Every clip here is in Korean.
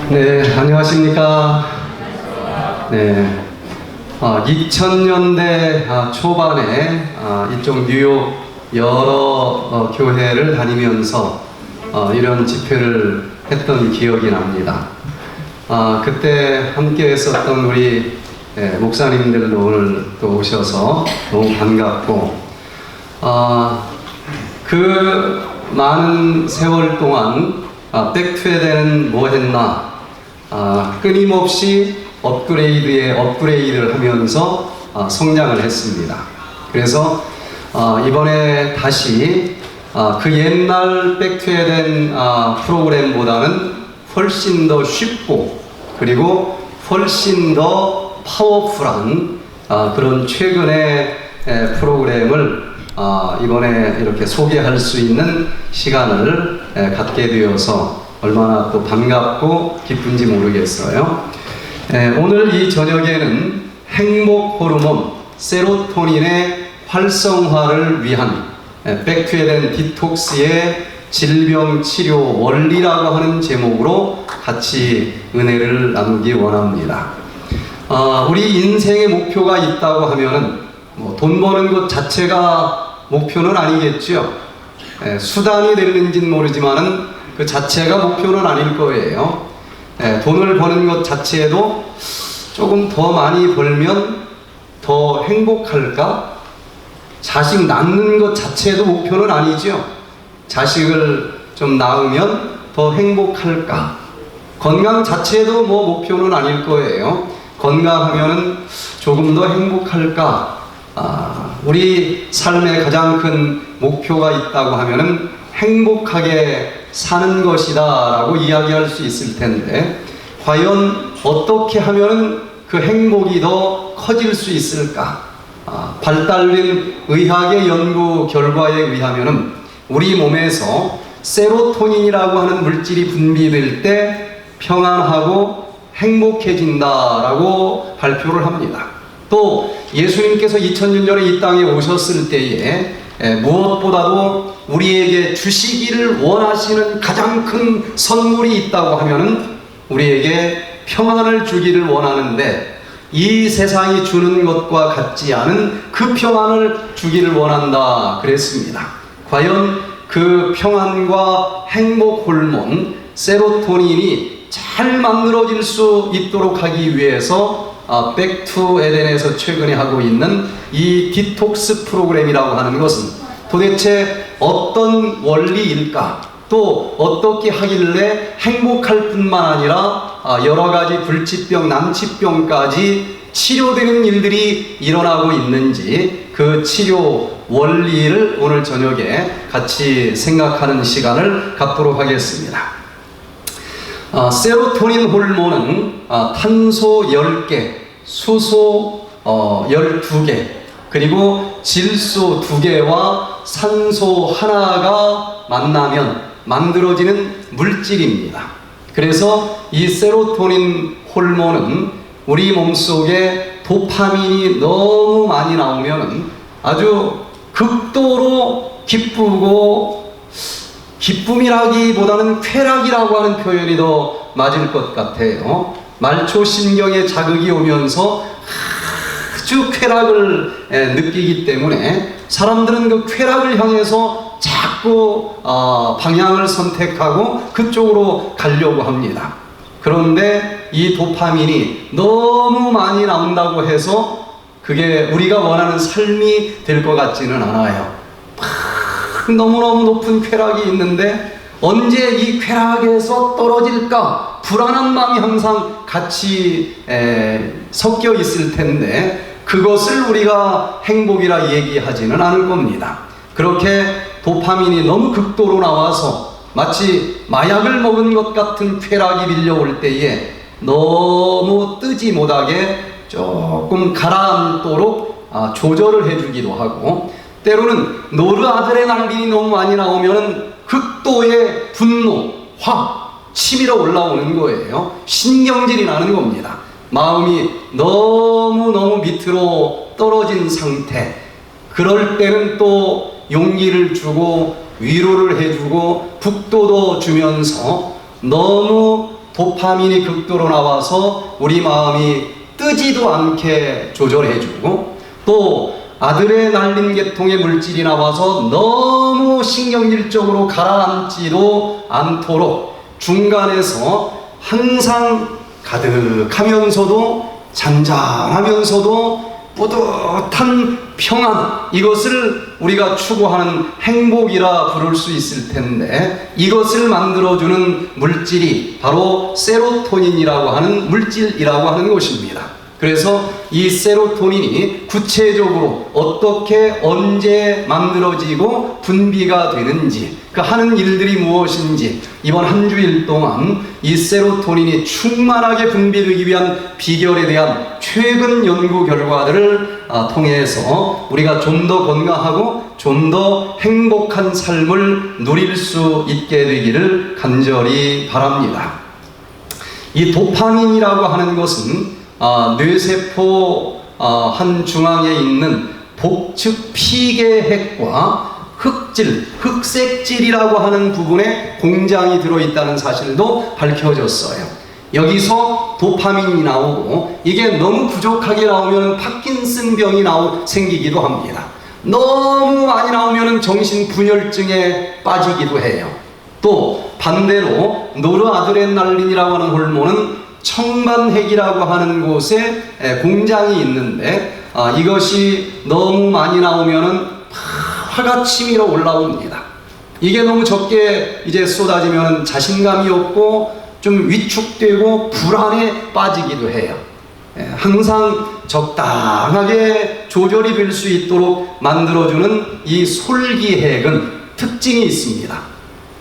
네, 안녕하십니까. 네, 2000년대 초반에 이쪽 뉴욕 여러 교회를 다니면서 이런 집회를 했던 기억이 납니다. 그때 함께 했었던 우리 목사님들도 오늘 또 오셔서 너무 반갑고, 그 많은 세월 동안 백투에덴은 뭐 했나, 끊임없이 업그레이드를 하면서 성장을 했습니다. 그래서 이번에 다시 그 옛날 백투에덴 프로그램보다는 훨씬 더 쉽고 그리고 훨씬 더 파워풀한 그런 최근의 프로그램을 이번에 이렇게 소개할 수 있는 시간을 갖게 되어서 얼마나 또 반갑고 기쁜지 모르겠어요. 오늘 이 저녁에는 행복 호르몬 세로토닌의 활성화를 위한 백투에덴 디톡스의 질병 치료 원리라고 하는 제목으로 같이 은혜를 나누기 원합니다. 우리 인생의 목표가 있다고 하면은 돈 버는 것 자체가 목표는 아니겠죠. 수단이 됐는지는 모르지만은 그 자체가 목표는 아닐 거예요. 돈을 버는 것 자체도 조금 더 많이 벌면 더 행복할까? 자식 낳는 것 자체도 목표는 아니죠. 자식을 좀 낳으면 더 행복할까? 건강 자체도 목표는 아닐 거예요. 건강하면은 조금 더 행복할까? 우리 삶의 가장 큰 목표가 있다고 하면은 행복하게 사는 것이다 라고 이야기할 수 있을 텐데, 과연 어떻게 하면은 그 행복이 더 커질 수 있을까? 발달된 의학의 연구 결과에 의하면은 우리 몸에서 세로토닌이라고 하는 물질이 분비될 때 평안하고 행복해진다라고 발표를 합니다. 또 예수님께서 2000년 전에 이 땅에 오셨을 때에 무엇보다도 우리에게 주시기를 원하시는 가장 큰 선물이 있다고 하면은 우리에게 평안을 주기를 원하는데, 이 세상이 주는 것과 같지 않은 그 평안을 주기를 원한다 그랬습니다. 과연 그 평안과 행복 호르몬 세로토닌이 잘 만들어질 수 있도록 하기 위해서 백투에덴에서 최근에 하고 있는 이 디톡스 프로그램이라고 하는 것은 도대체 어떤 원리일까? 또 어떻게 하길래 행복할 뿐만 아니라 여러 가지 불치병, 난치병까지 치료되는 일들이 일어나고 있는지, 그 치료 원리를 오늘 저녁에 같이 생각하는 시간을 갖도록 하겠습니다. 세로토닌 호르몬은 탄소 10개, 수소 12개, 그리고 질소 2개와 산소 하나가 만나면 만들어지는 물질입니다. 그래서 이 세로토닌 호르몬은 우리 몸속에 도파민이 너무 많이 나오면 아주 극도로 기쁘고, 기쁨이라기보다는 쾌락이라고 하는 표현이 더 맞을 것 같아요. 말초신경에 자극이 오면서 아주 쾌락을 느끼기 때문에 사람들은 그 쾌락을 향해서 자꾸 방향을 선택하고 그쪽으로 가려고 합니다. 그런데 이 도파민이 너무 많이 나온다고 해서 그게 우리가 원하는 삶이 될 것 같지는 않아요. 너무너무 높은 쾌락이 있는데 언제 이 쾌락에서 떨어질까 불안한 마음이 항상 같이 섞여 있을 텐데, 그것을 우리가 행복이라 얘기하지는 않을 겁니다. 그렇게 도파민이 너무 극도로 나와서 마치 마약을 먹은 것 같은 쾌락이 밀려올 때에 너무 뜨지 못하게 조금 가라앉도록 조절을 해주기도 하고, 때로는 노르아드레날린이 너무 많이 나오면 극도의 분노, 화, 치밀어 올라오는 거예요. 신경질이 나는 겁니다. 마음이 너무너무 밑으로 떨어진 상태. 그럴 때는 또 용기를 주고 위로를 해주고 북돋워 주면서 너무 도파민이 극도로 나와서 우리 마음이 뜨지도 않게 조절해주고, 또 아드레날린 계통의 물질이 나와서 너무 신경질적으로 가라앉지도 않도록 중간에서 항상 가득하면서도 잔잔하면서도 뿌듯한 평안, 이것을 우리가 추구하는 행복이라 부를 수 있을 텐데, 이것을 만들어주는 물질이 바로 세로토닌이라고 하는 물질이라고 하는 것입니다. 그래서 이 세로토닌이 구체적으로 어떻게 언제 만들어지고 분비가 되는지, 그 하는 일들이 무엇인지, 이번 한 주일 동안 이 세로토닌이 충만하게 분비되기 위한 비결에 대한 최근 연구 결과들을 통해서 우리가 좀 더 건강하고 좀 더 행복한 삶을 누릴 수 있게 되기를 간절히 바랍니다. 이 도파민이라고 하는 것은 뇌세포 한 중앙에 있는 복측 피계핵과 흑색질이라고 하는 부분에 공장이 들어있다는 사실도 밝혀졌어요. 여기서 도파민이 나오고, 이게 너무 부족하게 나오면 파킨슨병이 생기기도 합니다. 너무 많이 나오면 정신분열증에 빠지기도 해요. 또 반대로 노르아드레날린이라고 하는 호르몬은 청간핵이라고 하는 곳에 공장이 있는데, 이것이 너무 많이 나오면은 화가 치밀어 올라옵니다. 이게 너무 적게 이제 쏟아지면 자신감이 없고 좀 위축되고 불안에 빠지기도 해요. 항상 적당하게 조절이 될 수 있도록 만들어주는 이 솔기핵은 특징이 있습니다.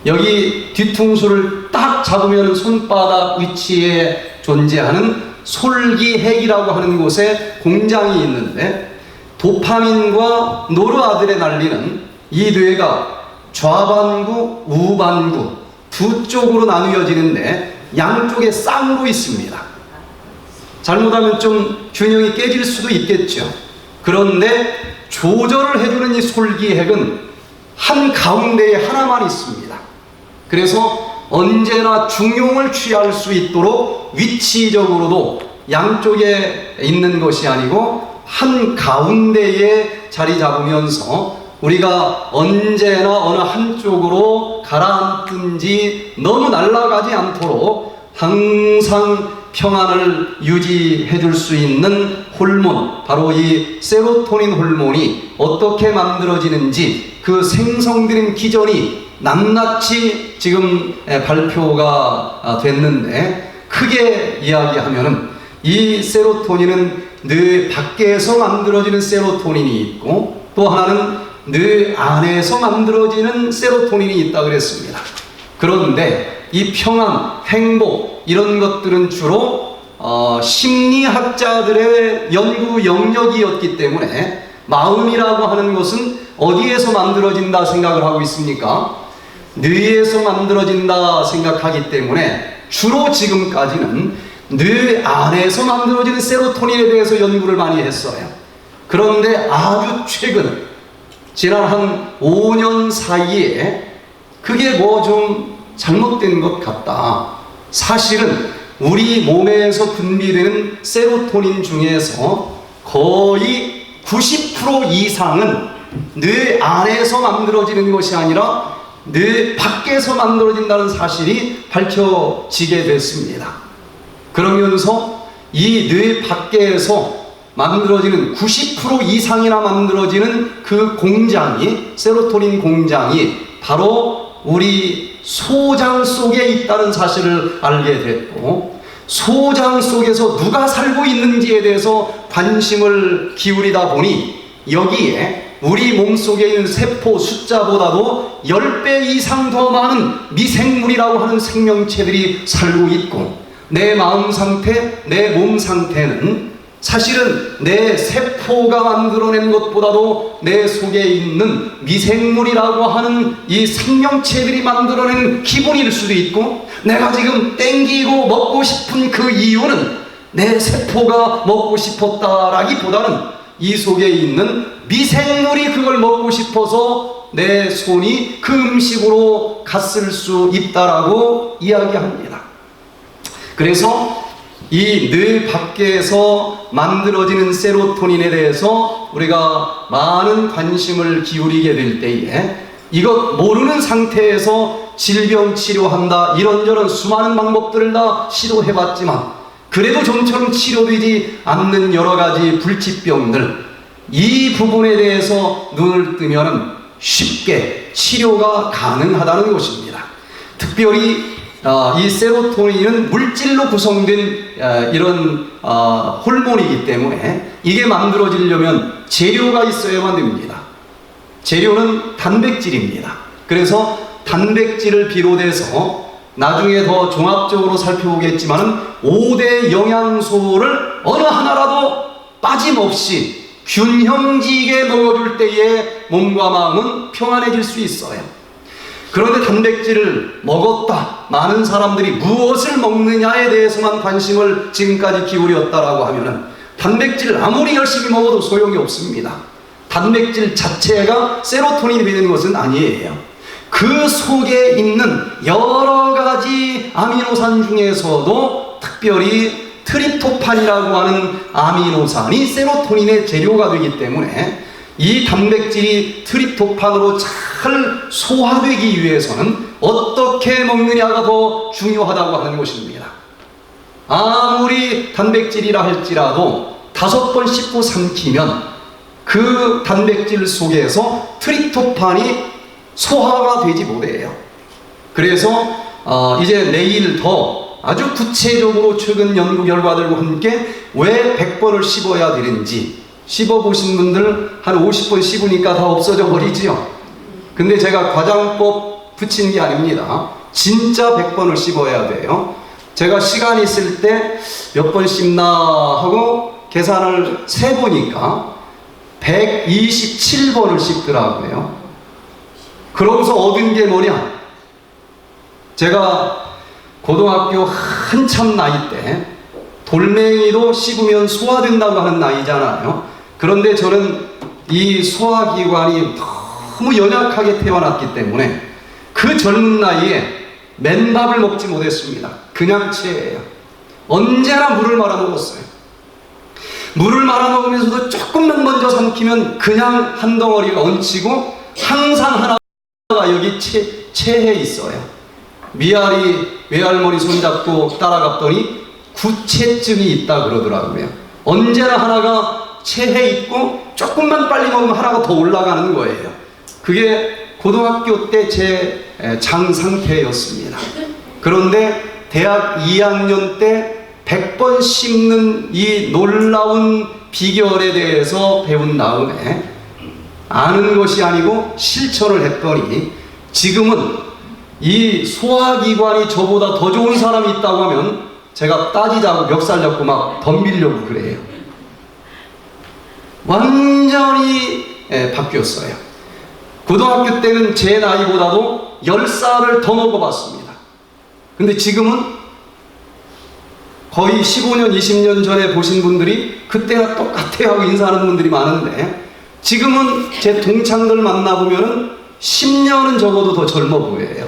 여기 뒤통수를 딱 잡으면 손바닥 위치에 존재하는 솔기핵이라고 하는 곳에 공장이 있는데, 도파민과 노르아드레날린은 이 뇌가 좌반구, 우반구 두 쪽으로 나누어지는데 양쪽에 쌍으로 있습니다. 잘못하면 좀 균형이 깨질 수도 있겠죠. 그런데 조절을 해주는 이 솔기핵은 한 가운데에 하나만 있습니다. 그래서 언제나 중용을 취할 수 있도록 위치적으로도 양쪽에 있는 것이 아니고 한 가운데에 자리 잡으면서 우리가 언제나 어느 한쪽으로 가라앉든지 너무 날아가지 않도록 항상 평안을 유지해 줄 수 있는 호르몬, 바로 이 세로토닌 호르몬이 어떻게 만들어지는지 그 생성되는 기전이 낱낱이 지금 발표가 됐는데, 크게 이야기하면은 이 세로토닌은 뇌 밖에서 만들어지는 세로토닌이 있고, 또 하나는 뇌 안에서 만들어지는 세로토닌이 있다 그랬습니다. 그런데 이 평안, 행복 이런 것들은 주로 심리학자들의 연구 영역이었기 때문에, 마음이라고 하는 것은 어디에서 만들어진다 생각을 하고 있습니까? 뇌에서 만들어진다 생각하기 때문에 주로 지금까지는 뇌 안에서 만들어지는 세로토닌에 대해서 연구를 많이 했어요. 그런데 아주 최근 지난 한 5년 사이에 그게 뭐 좀 잘못된 것 같다. 사실은 우리 몸에서 분비되는 세로토닌 중에서 거의 90% 이상은 뇌 안에서 만들어지는 것이 아니라 뇌 밖에서 만들어진다는 사실이 밝혀지게 됐습니다. 그러면서 이 뇌 밖에서 만들어지는 90% 이상이나 만들어지는 그 공장이, 세로토닌 공장이 바로 우리 소장 속에 있다는 사실을 알게 됐고, 소장 속에서 누가 살고 있는지에 대해서 관심을 기울이다 보니 여기에 우리 몸속에 있는 세포 숫자보다도 10배 이상 더 많은 미생물이라고 하는 생명체들이 살고 있고, 내 마음 상태, 내 몸 상태는 사실은 내 세포가 만들어낸 것보다도 내 속에 있는 미생물이라고 하는 이 생명체들이 만들어낸 기분일 수도 있고, 내가 지금 땡기고 먹고 싶은 그 이유는 내 세포가 먹고 싶었다라기보다는 이 속에 있는 미생물이 그걸 먹고 싶어서 내 손이 그 음식으로 갔을 수 있다라고 이야기합니다. 그래서 이 뇌 밖에서 만들어지는 세로토닌에 대해서 우리가 많은 관심을 기울이게 될 때에 이것 모르는 상태에서 질병 치료한다, 이런저런 수많은 방법들을 다 시도해봤지만 그래도 좀처럼 치료되지 않는 여러 가지 불치병들, 이 부분에 대해서 눈을 뜨면 쉽게 치료가 가능하다는 것입니다. 특별히 이 세로토닌은 물질로 구성된 이런 호르몬이기 때문에 이게 만들어지려면 재료가 있어야만 됩니다. 재료는 단백질입니다. 그래서 단백질을 비롯해서 나중에 더 종합적으로 살펴보겠지만 5대 영양소를 어느 하나라도 빠짐없이 균형지게 먹어줄 때에 몸과 마음은 평안해질 수 있어요. 그런데 단백질을 먹었다, 많은 사람들이 무엇을 먹느냐에 대해서만 관심을 지금까지 기울였다라고 하면은 단백질을 아무리 열심히 먹어도 소용이 없습니다. 단백질 자체가 세로토닌이 되는 것은 아니에요. 그 속에 있는 여러 가지 아미노산 중에서도 특별히 트립토판이라고 하는 아미노산이 세로토닌의 재료가 되기 때문에 이 단백질이 트립토판으로 잘 소화되기 위해서는 어떻게 먹느냐가 더 중요하다고 하는 것입니다. 아무리 단백질이라 할지라도 5번 씹고 삼키면 그 단백질 속에서 트립토판이 소화가 되지 못해요. 그래서 이제 내일 더 아주 구체적으로 최근 연구 결과들과 함께 왜 100번을 씹어야 되는지, 씹어보신 분들 한 50번 씹으니까 다 없어져 버리죠. 근데 제가 과장법 붙인 게 아닙니다. 진짜 100번을 씹어야 돼요. 제가 시간 있을 때 몇 번 씹나 하고 계산을 세보니까 127번을 씹더라고요. 그러면서 얻은 게 뭐냐? 제가 고등학교 한참 나이 때 돌멩이도 씹으면 소화된다고 하는 나이잖아요. 그런데 저는 이 소화기관이 너무 연약하게 태어났기 때문에 그 젊은 나이에 맨밥을 먹지 못했습니다. 그냥 체예요. 언제나 물을 말아 먹었어요. 물을 말아 먹으면서도 조금만 먼저 삼키면 그냥 한 덩어리가 얹히고 항상 하나가 여기 체해 있어요. 미아리 외할머니 손잡고 따라갔더니 구체증이 있다 그러더라고요. 언제나 하나가 체해 있고 조금만 빨리 먹으면 하나가 더 올라가는 거예요. 그게 고등학교 때 제 장 상태였습니다. 그런데 대학 2학년 때 100번 씹는 이 놀라운 비결에 대해서 배운 다음에 아는 것이 아니고 실천을 했더니 지금은 이 소화기관이 저보다 더 좋은 사람이 있다고 하면 제가 따지자고 멱살 잡고 막 덤비려고 그래요. 완전히 바뀌었어요. 고등학교 때는 제 나이보다도 10살을 더 먹어봤습니다. 근데 지금은 거의 15년, 20년 전에 보신 분들이 그때가 똑같아 하고 인사하는 분들이 많은데 지금은 제 동창들 만나보면 10년은 적어도 더 젊어 보여요.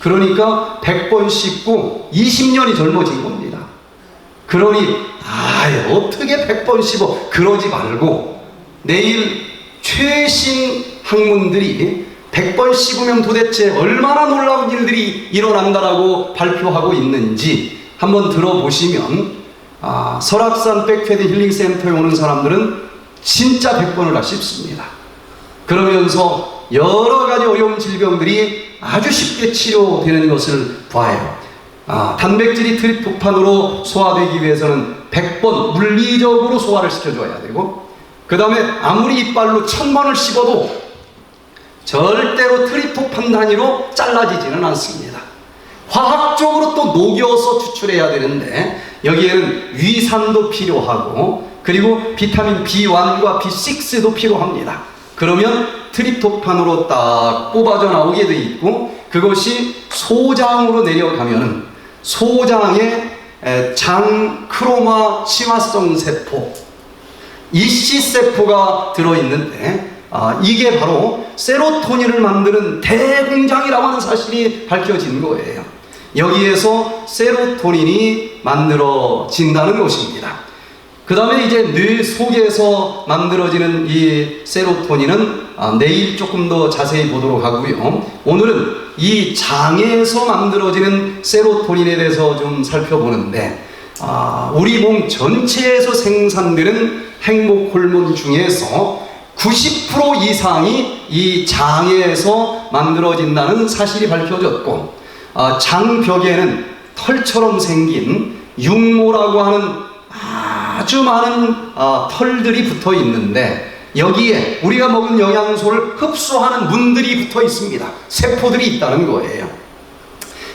그러니까 100번 씹고 20년이 젊어진 겁니다. 그러니 어떻게 100번 씹어 그러지 말고 내일 최신 학문들이 100번 씹으면 도대체 얼마나 놀라운 일들이 일어난다라고 발표하고 있는지 한번 들어보시면 설악산 백패드 힐링센터에 오는 사람들은 진짜 100번을 다 씹습니다. 그러면서 여러 가지 어려운 질병들이 아주 쉽게 치료되는 것을 봐요. 단백질이 트립토판으로 소화되기 위해서는 100번 물리적으로 소화를 시켜줘야 되고 그 다음에 아무리 이빨로 1000번을 씹어도 절대로 트립토판 단위로 잘라지지는 않습니다. 화학적으로 또 녹여서 추출해야 되는데 여기에는 위산도 필요하고 그리고 비타민 B1과 B6도 필요합니다. 그러면 트립토판으로 딱 뽑아져 나오게 돼 있고 그것이 소장으로 내려가면은 소장에 장 크로마 친화성 세포 이씨세포가 들어있는데 이게 바로 세로토닌을 만드는 대공장이라고 하는 사실이 밝혀진 거예요. 여기에서 세로토닌이 만들어진다는 것입니다. 그 다음에 이제 뇌 속에서 만들어지는 이 세로토닌은 내일 조금 더 자세히 보도록 하고요. 오늘은 이 장에서 만들어지는 세로토닌에 대해서 좀 살펴보는데, 우리 몸 전체에서 생산되는 행복 호르몬 중에서 90% 이상이 이 장에서 만들어진다는 사실이 밝혀졌고, 장벽에는 털처럼 생긴 육모라고 하는 아주 많은 털들이 붙어 있는데, 여기에 우리가 먹은 영양소를 흡수하는 문들이 붙어 있습니다. 세포들이 있다는 거예요.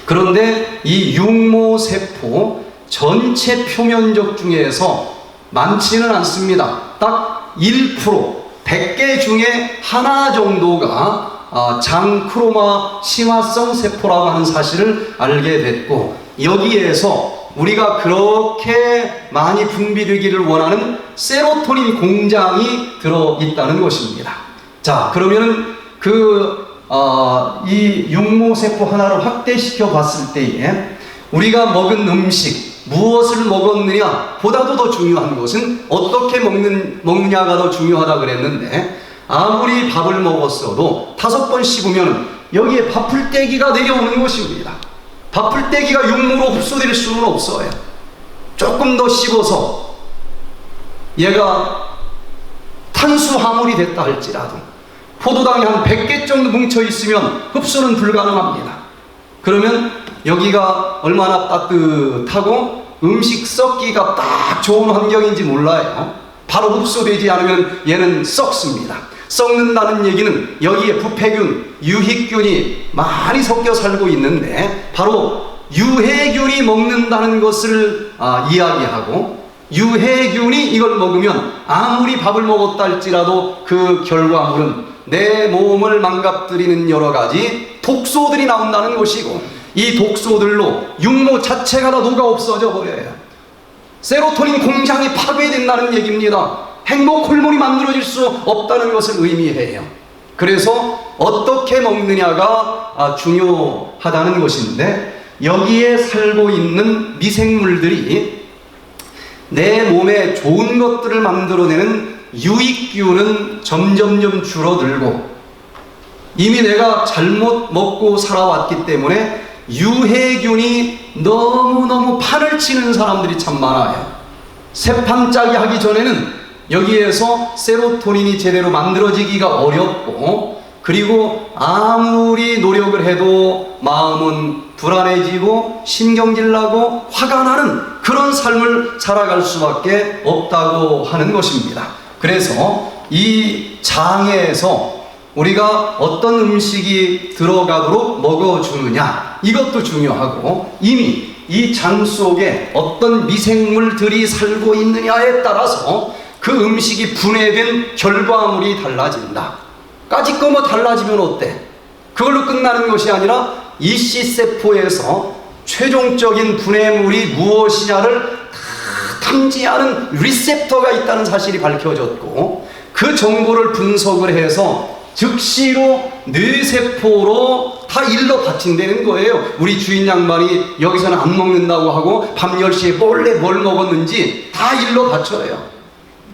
그런데 이 육모세포 전체 표면적 중에서 많지는 않습니다. 딱 1%, 100개 중에 하나 정도가 장크로마 심화성 세포라고 하는 사실을 알게 됐고, 여기에서 우리가 그렇게 많이 분비되기를 원하는 세로토닌 공장이 들어있다는 것입니다. 자, 그러면은 이 육모세포 하나를 확대시켜 봤을 때에 우리가 먹은 음식, 무엇을 먹었느냐 보다도 더 중요한 것은 어떻게 먹느냐가 더 중요하다 그랬는데, 아무리 밥을 먹었어도 5번 씹으면 여기에 밥풀떼기가 내려오는 것입니다. 밥풀떼기가 육모로 흡수될 수는 없어요. 조금 더 씹어서 얘가 탄수화물이 됐다 할지라도 포도당이 한 100개 정도 뭉쳐 있으면 흡수는 불가능합니다. 그러면 여기가 얼마나 따뜻하고 음식 썩기가 딱 좋은 환경인지 몰라요. 바로 흡수되지 않으면 얘는 썩습니다. 썩는다는 얘기는 여기에 부패균, 유익균이 많이 섞여 살고 있는데, 바로 유해균이 먹는다는 것을 이야기하고, 유해균이 이걸 먹으면 아무리 밥을 먹었다 할지라도 그 결과물은 내 몸을 망가뜨리는 여러 가지 독소들이 나온다는 것이고, 이 독소들로 육모 자체가 다 녹아 없어져 버려요. 세로토닌 공장이 파괴된다는 얘기입니다. 행복 호르몬이 만들어질 수 없다는 것을 의미해요. 그래서 어떻게 먹느냐가 중요하다는 것인데, 여기에 살고 있는 미생물들이 내 몸에 좋은 것들을 만들어내는 유익균은 점점점 줄어들고, 이미 내가 잘못 먹고 살아왔기 때문에 유해균이 너무너무 판을 치는 사람들이 참 많아요. 새판 짜기 하기 전에는 여기에서 세로토닌이 제대로 만들어지기가 어렵고, 그리고 아무리 노력을 해도 마음은 불안해지고 신경질 나고 화가 나는 그런 삶을 살아갈 수밖에 없다고 하는 것입니다. 그래서 이 장에서 우리가 어떤 음식이 들어가도록 먹어주느냐, 이것도 중요하고, 이미 이 장 속에 어떤 미생물들이 살고 있느냐에 따라서 그 음식이 분해된 결과물이 달라진다. 까짓거 뭐 달라지면 어때? 그걸로 끝나는 것이 아니라 이씨세포에서 최종적인 분해물이 무엇이냐를 다 탐지하는 리셉터가 있다는 사실이 밝혀졌고, 그 정보를 분석을 해서 즉시로 뇌세포로 다 일러 바친다는 거예요. 우리 주인 양반이 여기서는 안 먹는다고 하고 밤 10시에 몰래 뭘 먹었는지 다 일러 바쳐요.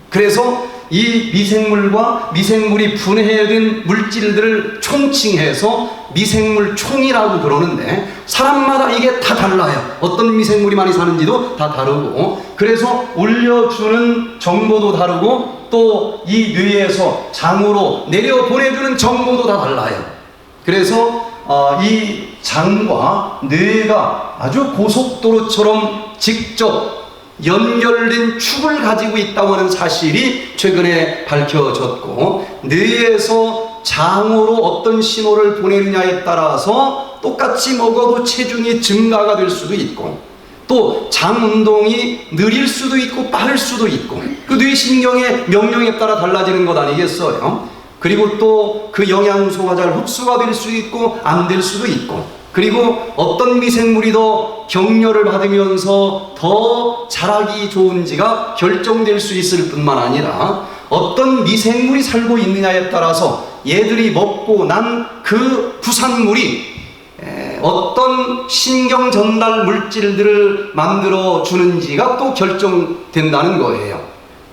그래서 이 미생물과 미생물이 분해된 물질들을 총칭해서 미생물총이라고 그러는데, 사람마다 이게 다 달라요. 어떤 미생물이 많이 사는지도 다 다르고, 그래서 올려주는 정보도 다르고, 또 이 뇌에서 장으로 내려보내주는 정보도 다 달라요. 그래서 이 장과 뇌가 아주 고속도로처럼 직접 연결된 축을 가지고 있다고 하는 사실이 최근에 밝혀졌고, 뇌에서 장으로 어떤 신호를 보내느냐에 따라서 똑같이 먹어도 체중이 증가가 될 수도 있고, 또 장 운동이 느릴 수도 있고 빠를 수도 있고, 그 뇌신경의 명령에 따라 달라지는 것 아니겠어요? 그리고 또 그 영양소가 잘 흡수가 될 수 있고 안 될 수도 있고, 그리고 어떤 미생물이 더 격려를 받으면서 더 자라기 좋은지가 결정될 수 있을 뿐만 아니라, 어떤 미생물이 살고 있느냐에 따라서 얘들이 먹고 난 그 부산물이 어떤 신경 전달 물질들을 만들어 주는지가 또 결정된다는 거예요.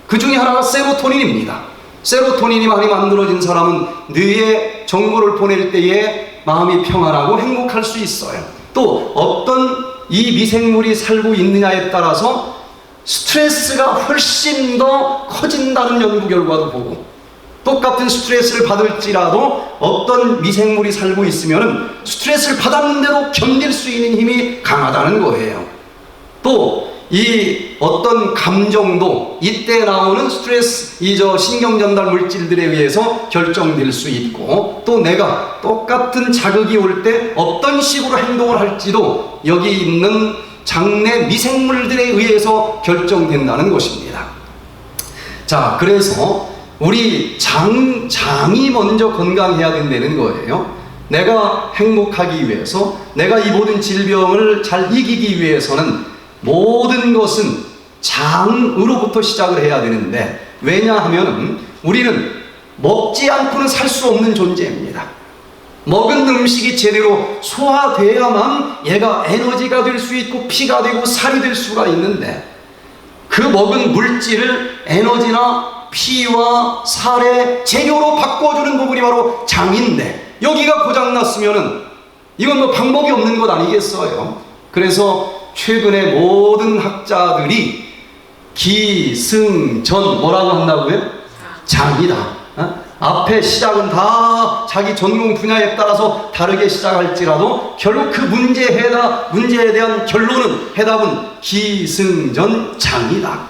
그 중에 하나가 세로토닌입니다. 세로토닌이 많이 만들어진 사람은 뇌에 정보를 보낼 때에 마음이 평안하고 행복할 수 있어요. 또 어떤 이 미생물이 살고 있느냐에 따라서 스트레스가 훨씬 더 커진다는 연구 결과도 보고, 똑같은 스트레스를 받을지라도 어떤 미생물이 살고 있으면 스트레스를 받았는데도 견딜 수 있는 힘이 강하다는 거예요. 또 이 어떤 감정도 이때 나오는 스트레스, 신경 전달 물질들에 의해서 결정될 수 있고, 또 내가 똑같은 자극이 올 때 어떤 식으로 행동을 할지도 여기 있는 장내 미생물들에 의해서 결정된다는 것입니다. 자, 그래서 우리 장이 먼저 건강해야 된다는 거예요. 내가 행복하기 위해서, 내가 이 모든 질병을 잘 이기기 위해서는 모든 것은 장으로부터 시작을 해야 되는데, 왜냐하면 우리는 먹지 않고는 살 수 없는 존재입니다. 먹은 음식이 제대로 소화돼야만 얘가 에너지가 될 수 있고 피가 되고 살이 될 수가 있는데, 그 먹은 물질을 에너지나 피와 살의 재료로 바꿔주는 부분이 바로 장인데, 여기가 고장났으면은 이건 뭐 방법이 없는 것 아니겠어요? 그래서 최근에 모든 학자들이 기승전 뭐라고 한다고요? 장이다. 앞에 시작은 다 자기 전공 분야에 따라서 다르게 시작할지라도 결국 그 문제에 대한 결론은, 해답은 기승전 장이다.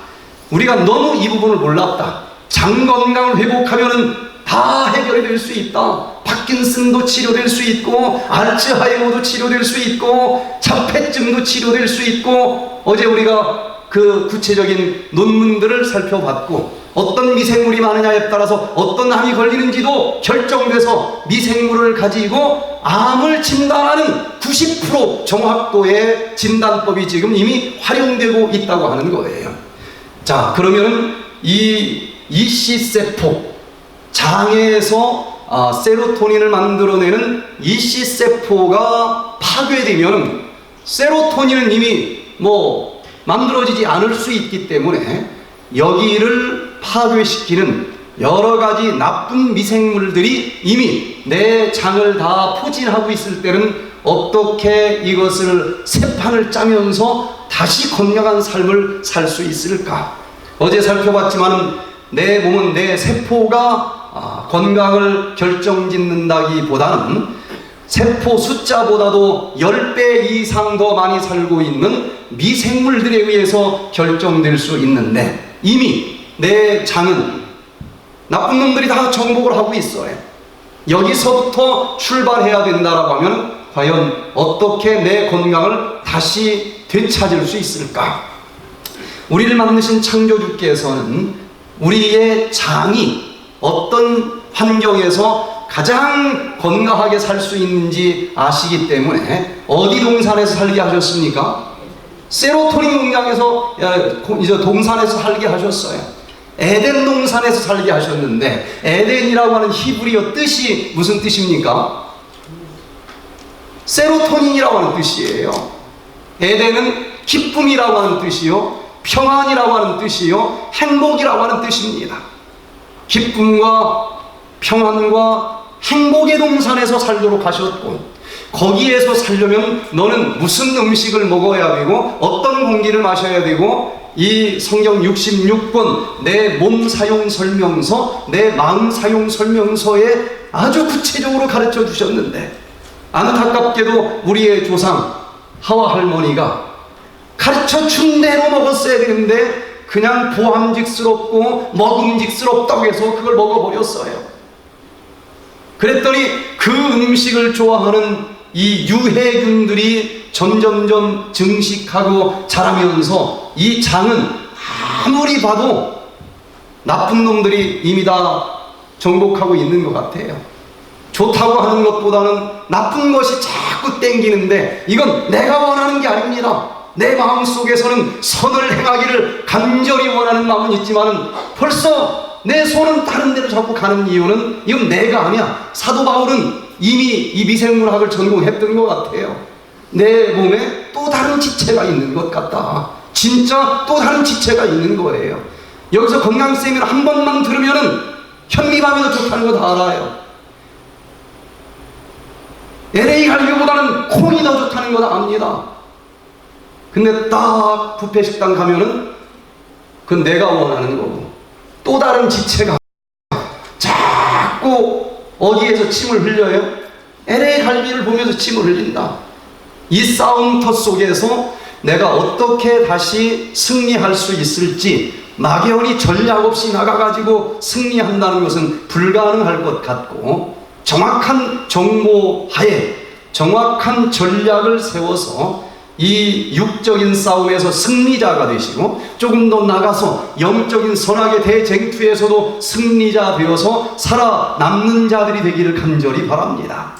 우리가 너무 이 부분을 몰랐다. 장 건강을 회복하면은 다 해결이 될 수 있다. 파킨슨도 치료될 수 있고, 알츠하이머도 치료될 수 있고, 자폐증도 치료될 수 있고, 어제 우리가 그 구체적인 논문들을 살펴봤고, 어떤 미생물이 많으냐에 따라서 어떤 암이 걸리는지도 결정돼서 미생물을 가지고 암을 진단하는 90% 정확도의 진단법이 지금 이미 활용되고 있다고 하는 거예요. 자, 그러면은 이 이씨세포, 장에서 세로토닌을 만들어내는 이씨세포가 파괴되면 세로토닌은 이미 만들어지지 않을 수 있기 때문에 여기를 파괴시키는 여러 가지 나쁜 미생물들이 이미 내 장을 다 포진하고 있을 때는 어떻게 이것을 새 판을 짜면서 다시 건강한 삶을 살 수 있을까? 어제 살펴봤지만 내 몸은 내 세포가 건강을 결정짓는다기보다는 세포 숫자보다도 10배 이상 더 많이 살고 있는 미생물들에 의해서 결정될 수 있는데, 이미 내 장은 나쁜 놈들이 다 정복을 하고 있어요. 여기서부터 출발해야 된다라고 하면 과연 어떻게 내 건강을 다시 되찾을 수 있을까? 우리를 만드신 창조주께서는 우리의 장이 어떤 환경에서 가장 건강하게 살 수 있는지 아시기 때문에 어디 동산에서 살게 하셨습니까? 세로토닌 공장에서, 동산에서 살게 하셨어요. 에덴 동산에서 살게 하셨는데, 에덴이라고 하는 히브리어 뜻이 무슨 뜻입니까? 세로토닌이라고 하는 뜻이에요. 에덴은 기쁨이라고 하는 뜻이요, 평안이라고 하는 뜻이요, 행복이라고 하는 뜻입니다. 기쁨과 평안과 행복의 동산에서 살도록 하셨고, 거기에서 살려면 너는 무슨 음식을 먹어야 되고 어떤 공기를 마셔야 되고, 이 성경 66권 내 몸 사용 설명서, 내 마음 사용 설명서에 아주 구체적으로 가르쳐 주셨는데, 안타깝게도 우리의 조상 하와 할머니가 가르쳐 준 대로 먹었어야 되는데 그냥 보함직스럽고 먹음직스럽다고 해서 그걸 먹어버렸어요. 그랬더니 그 음식을 좋아하는 이 유해균들이 점점점 증식하고 자라면서 이 장은 아무리 봐도 나쁜 놈들이 이미 다 정복하고 있는 것 같아요. 좋다고 하는 것보다는 나쁜 것이 자꾸 땡기는데, 이건 내가 원하는 게 아닙니다. 내 마음속에서는 선을 행하기를 간절히 원하는 마음은 있지만 벌써 내 손은 다른 데로 자꾸 가는 이유는 이건 내가 아니야. 사도 바울은 이미 이 미생물학을 전공했던 것 같아요. 내 몸에 또 다른 지체가 있는 것 같다. 진짜 또 다른 지체가 있는 거예요. 여기서 건강세미나 한 번만 들으면은 현미밥이 더 좋다는 거 다 알아요. LA 갈비보다는 콩이 더 좋다는 거 다 압니다. 근데 딱 뷔페 식당 가면은 그건 내가 원하는 거고, 또 다른 지체가 자꾸 어디에서 침을 흘려요? LA 갈비를 보면서 침을 흘린다. 이 싸움터 속에서 내가 어떻게 다시 승리할 수 있을지, 막연히 전략 없이 나가가지고 승리한다는 것은 불가능할 것 같고, 정확한 정보 하에 정확한 전략을 세워서 이 육적인 싸움에서 승리자가 되시고, 조금 더 나가서 영적인 선악의 대쟁투에서도 승리자 되어서 살아남는 자들이 되기를 간절히 바랍니다.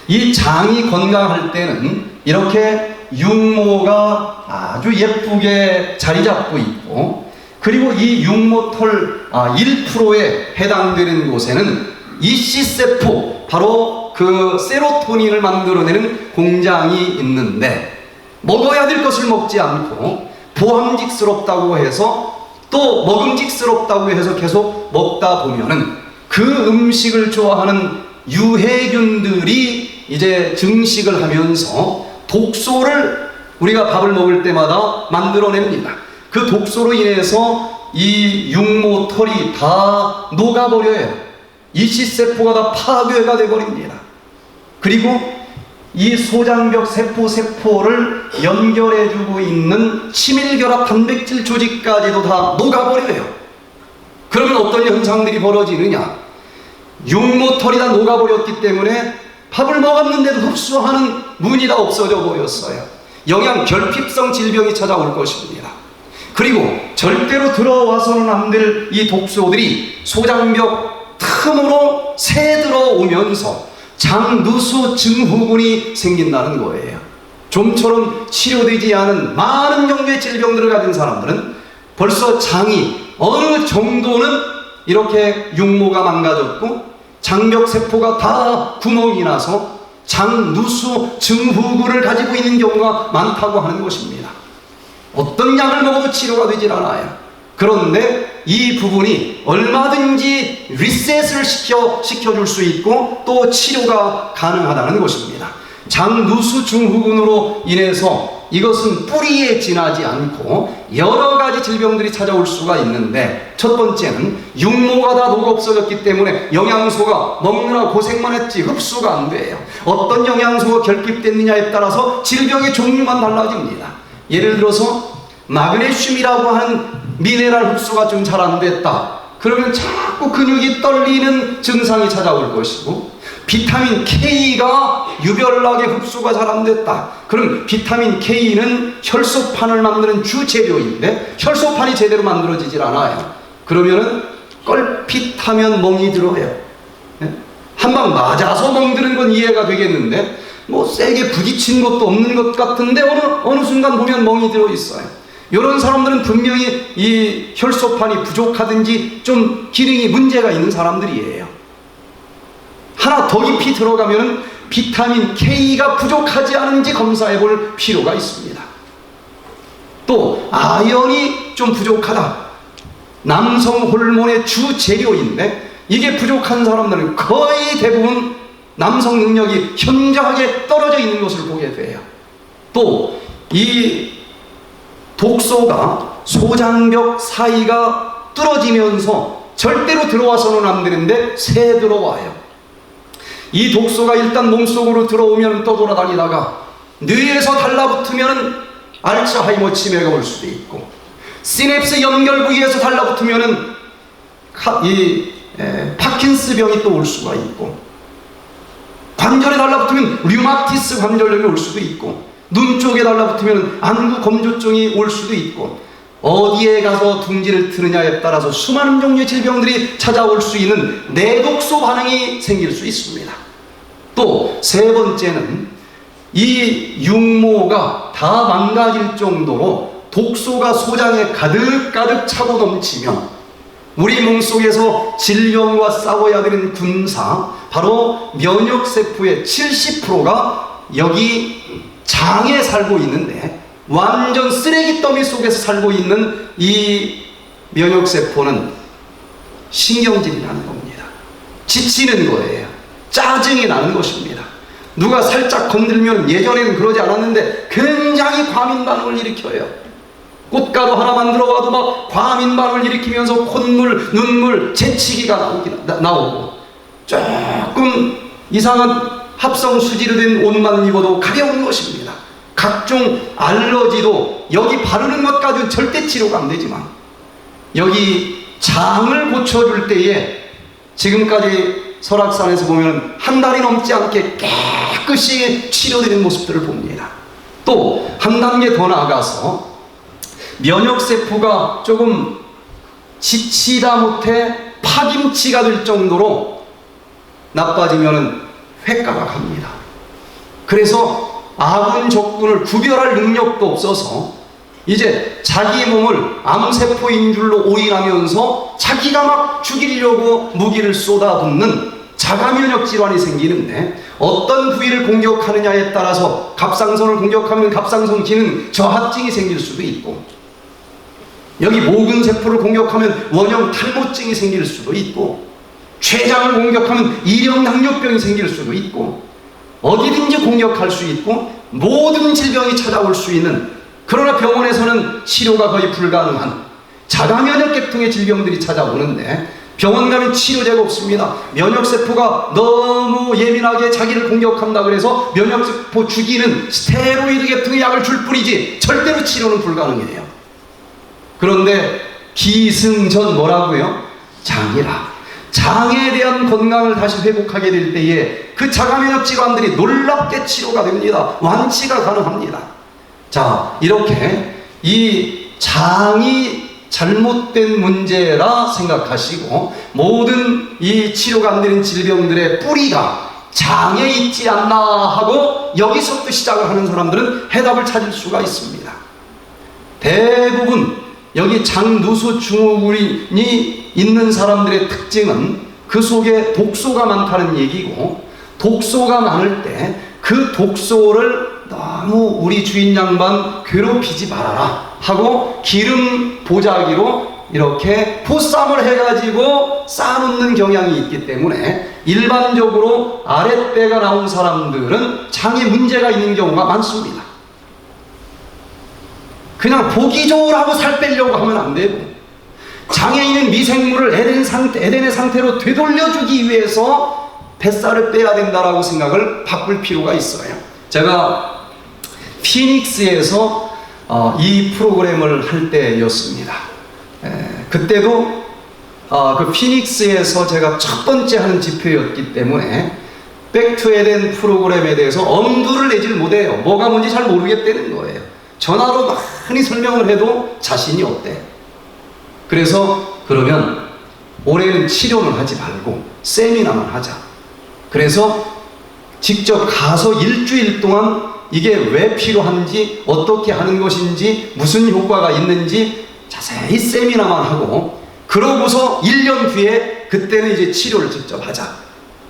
이 장이 건강할 때는 이렇게 육모가 아주 예쁘게 자리 잡고 있고, 그리고 이 육모털 1%에 해당되는 곳에는 이씨세포, 바로 그 세로토닌을 만들어내는 공장이 있는데, 먹어야 될 것을 먹지 않고 보함직스럽다고 해서 또 먹음직스럽다고 해서 계속 먹다 보면은 그 음식을 좋아하는 유해균들이 이제 증식을 하면서 독소를 우리가 밥을 먹을 때마다 만들어냅니다. 그 독소로 인해서 이 육모털이 다 녹아버려요. 이씨세포가 다 파괴가 되어버립니다. 그리고 이 소장벽 세포를 연결해주고 있는 치밀결합 단백질 조직까지도 다 녹아버려요. 그러면 어떤 현상들이 벌어지느냐? 육모털이 다 녹아버렸기 때문에 밥을 먹었는데도 흡수하는 문이 다 없어져 보였어요. 영양 결핍성 질병이 찾아올 것입니다. 그리고 절대로 들어와서는 안 될 이 독소들이 소장벽 틈으로 새 들어오면서 장누수 증후군이 생긴다는 거예요. 좀처럼 치료되지 않은 많은 종류의 질병들을 가진 사람들은 벌써 장이 어느 정도는 이렇게 육모가 망가졌고 장벽세포가 다 구멍이 나서 장누수 증후군을 가지고 있는 경우가 많다고 하는 것입니다. 어떤 약을 먹어도 치료가 되질 않아요. 그런데 이 부분이 얼마든지 리셋을 시켜줄 수 있고 또 치료가 가능하다는 것입니다. 장누수 증후군으로 인해서 이것은 뿌리에 지나지 않고 여러 가지 질병들이 찾아올 수가 있는데, 첫 번째는 육모가 다 녹아 없어졌기 때문에 영양소가 먹느라 고생만 했지 흡수가 안 돼요. 어떤 영양소가 결핍됐느냐에 따라서 질병의 종류만 달라집니다. 예를 들어서 마그네슘이라고 하는 미네랄 흡수가 좀 잘 안 됐다. 그러면 자꾸 근육이 떨리는 증상이 찾아올 것이고, 비타민 K가 유별나게 흡수가 잘 안 됐다. 그럼 비타민 K는 혈소판을 만드는 주재료인데 혈소판이 제대로 만들어지질 않아요. 그러면은 껄핏하면 멍이 들어요. 한 방 맞아서 멍드는 건 이해가 되겠는데, 뭐 세게 부딪힌 것도 없는 것 같은데 어느 순간 보면 멍이 들어 있어요. 이런 사람들은 분명히 이 혈소판이 부족하든지 좀 기능이 문제가 있는 사람들이에요. 하나 더 깊이 들어가면 비타민 K가 부족하지 않은지 검사해 볼 필요가 있습니다. 또 아연이 좀 부족하다. 남성 호르몬의 주 재료인데 이게 부족한 사람들은 거의 대부분 남성 능력이 현저하게 떨어져 있는 것을 보게 돼요. 또 이 독소가 소장벽 사이가 뚫어지면서 절대로 들어와서는 안 되는데 새 들어와요. 이 독소가 일단 몸속으로 들어오면 떠돌아다니다가 뇌에서 달라붙으면 알츠하이머 치매가 올 수도 있고, 시냅스 연결 부위에서 달라붙으면 파킨스 병이 또 올 수가 있고, 관절에 달라붙으면 류마티스 관절염이 올 수도 있고, 눈 쪽에 달라붙으면 안구 검조증이 올 수도 있고, 어디에 가서 둥지를 트느냐에 따라서 수많은 종류의 질병들이 찾아올 수 있는 내독소 반응이 생길 수 있습니다. 또 세 번째는 이 육모가 다 망가질 정도로 독소가 소장에 가득가득 차고 넘치면 우리 몸속에서 질병과 싸워야 되는 군사, 바로 면역세포의 70%가 여기 장에 살고 있는데, 완전 쓰레기 더미 속에서 살고 있는 이 면역세포는 신경질이 나는 겁니다. 지치는 거예요. 짜증이 나는 것입니다. 누가 살짝 건들면, 예전에는 그러지 않았는데 굉장히 과민 반응을 일으켜요. 꽃가루 하나만 들어와도 막 과민 반응을 일으키면서 콧물, 눈물, 재치기가 나오고, 조금 이상한 합성 수지로 된 옷만 입어도 가벼운 것입니다. 각종 알러지도 여기 바르는 것 가지고는 절대 치료가 안 되지만, 여기 장을 고쳐줄 때에 지금까지 설악산에서 보면 한 달이 넘지 않게 깨끗이 치료되는 모습들을 봅니다. 또 한 단계 더 나아가서 면역세포가 조금 지치다 못해 파김치가 될 정도로 나빠지면 회가가 갑니다. 그래서 아군 적군을 구별할 능력도 없어서 이제 자기 몸을 암세포인 줄로 오인하면서 자기가 막 죽이려고 무기를 쏟아붓는 자가면역 질환이 생기는데, 어떤 부위를 공격하느냐에 따라서 갑상선을 공격하면 갑상선 기능 저하증이 생길 수도 있고, 여기 모근세포를 공격하면 원형 탈모증이 생길 수도 있고, 췌장을 공격하면 일형당뇨병이 생길 수도 있고, 어디든지 공격할 수 있고 모든 질병이 찾아올 수 있는, 그러나 병원에서는 치료가 거의 불가능한 자가면역계통의 질병들이 찾아오는데, 병원 가면 치료제가 없습니다. 면역세포가 너무 예민하게 자기를 공격한다 그래서 면역세포 죽이는 스테로이드 계통의 약을 줄 뿐이지 절대로 치료는 불가능해요. 그런데 기승전 뭐라고요? 장이라. 장에 대한 건강을 다시 회복하게 될 때에 그 자가면역 질환들이 놀랍게 치료가 됩니다. 완치가 가능합니다. 자, 이렇게 이 장이 잘못된 문제라 생각하시고, 모든 이 치료가 안 되는 질병들의 뿌리가 장에 있지 않나 하고 여기서부터 시작을 하는 사람들은 해답을 찾을 수가 있습니다. 대부분 여기 장누수 증후군이 있는 사람들의 특징은 그 속에 독소가 많다는 얘기고, 독소가 많을 때 그 독소를 너무 우리 주인 양반 괴롭히지 말아라 하고 기름 보자기로 이렇게 포쌈을 해가지고 쌓아놓는 경향이 있기 때문에 일반적으로 아랫배가 나온 사람들은 장에 문제가 있는 경우가 많습니다. 그냥 보기 좋으라고 살 빼려고 하면 안 되고, 장에 있는 미생물을 에덴의 상태로 되돌려주기 위해서 뱃살을 빼야 된다라고 생각을 바꿀 필요가 있어요. 제가 피닉스에서 이 프로그램을 할 때였습니다. 그때도 그 피닉스에서 제가 첫 번째 하는 집회였기 때문에 백투 에덴 프로그램에 대해서 엄두를 내질 못해요. 뭐가 뭔지 잘 모르겠다는 거예요. 전화로 많이 설명을 해도 자신이 없대. 그래서 그러면 올해는 치료는 하지 말고 세미나만 하자. 그래서 직접 가서 일주일 동안 이게 왜 필요한지, 어떻게 하는 것인지, 무슨 효과가 있는지 자세히 세미나만 하고, 그러고서 1년 뒤에 그때는 이제 치료를 직접 하자.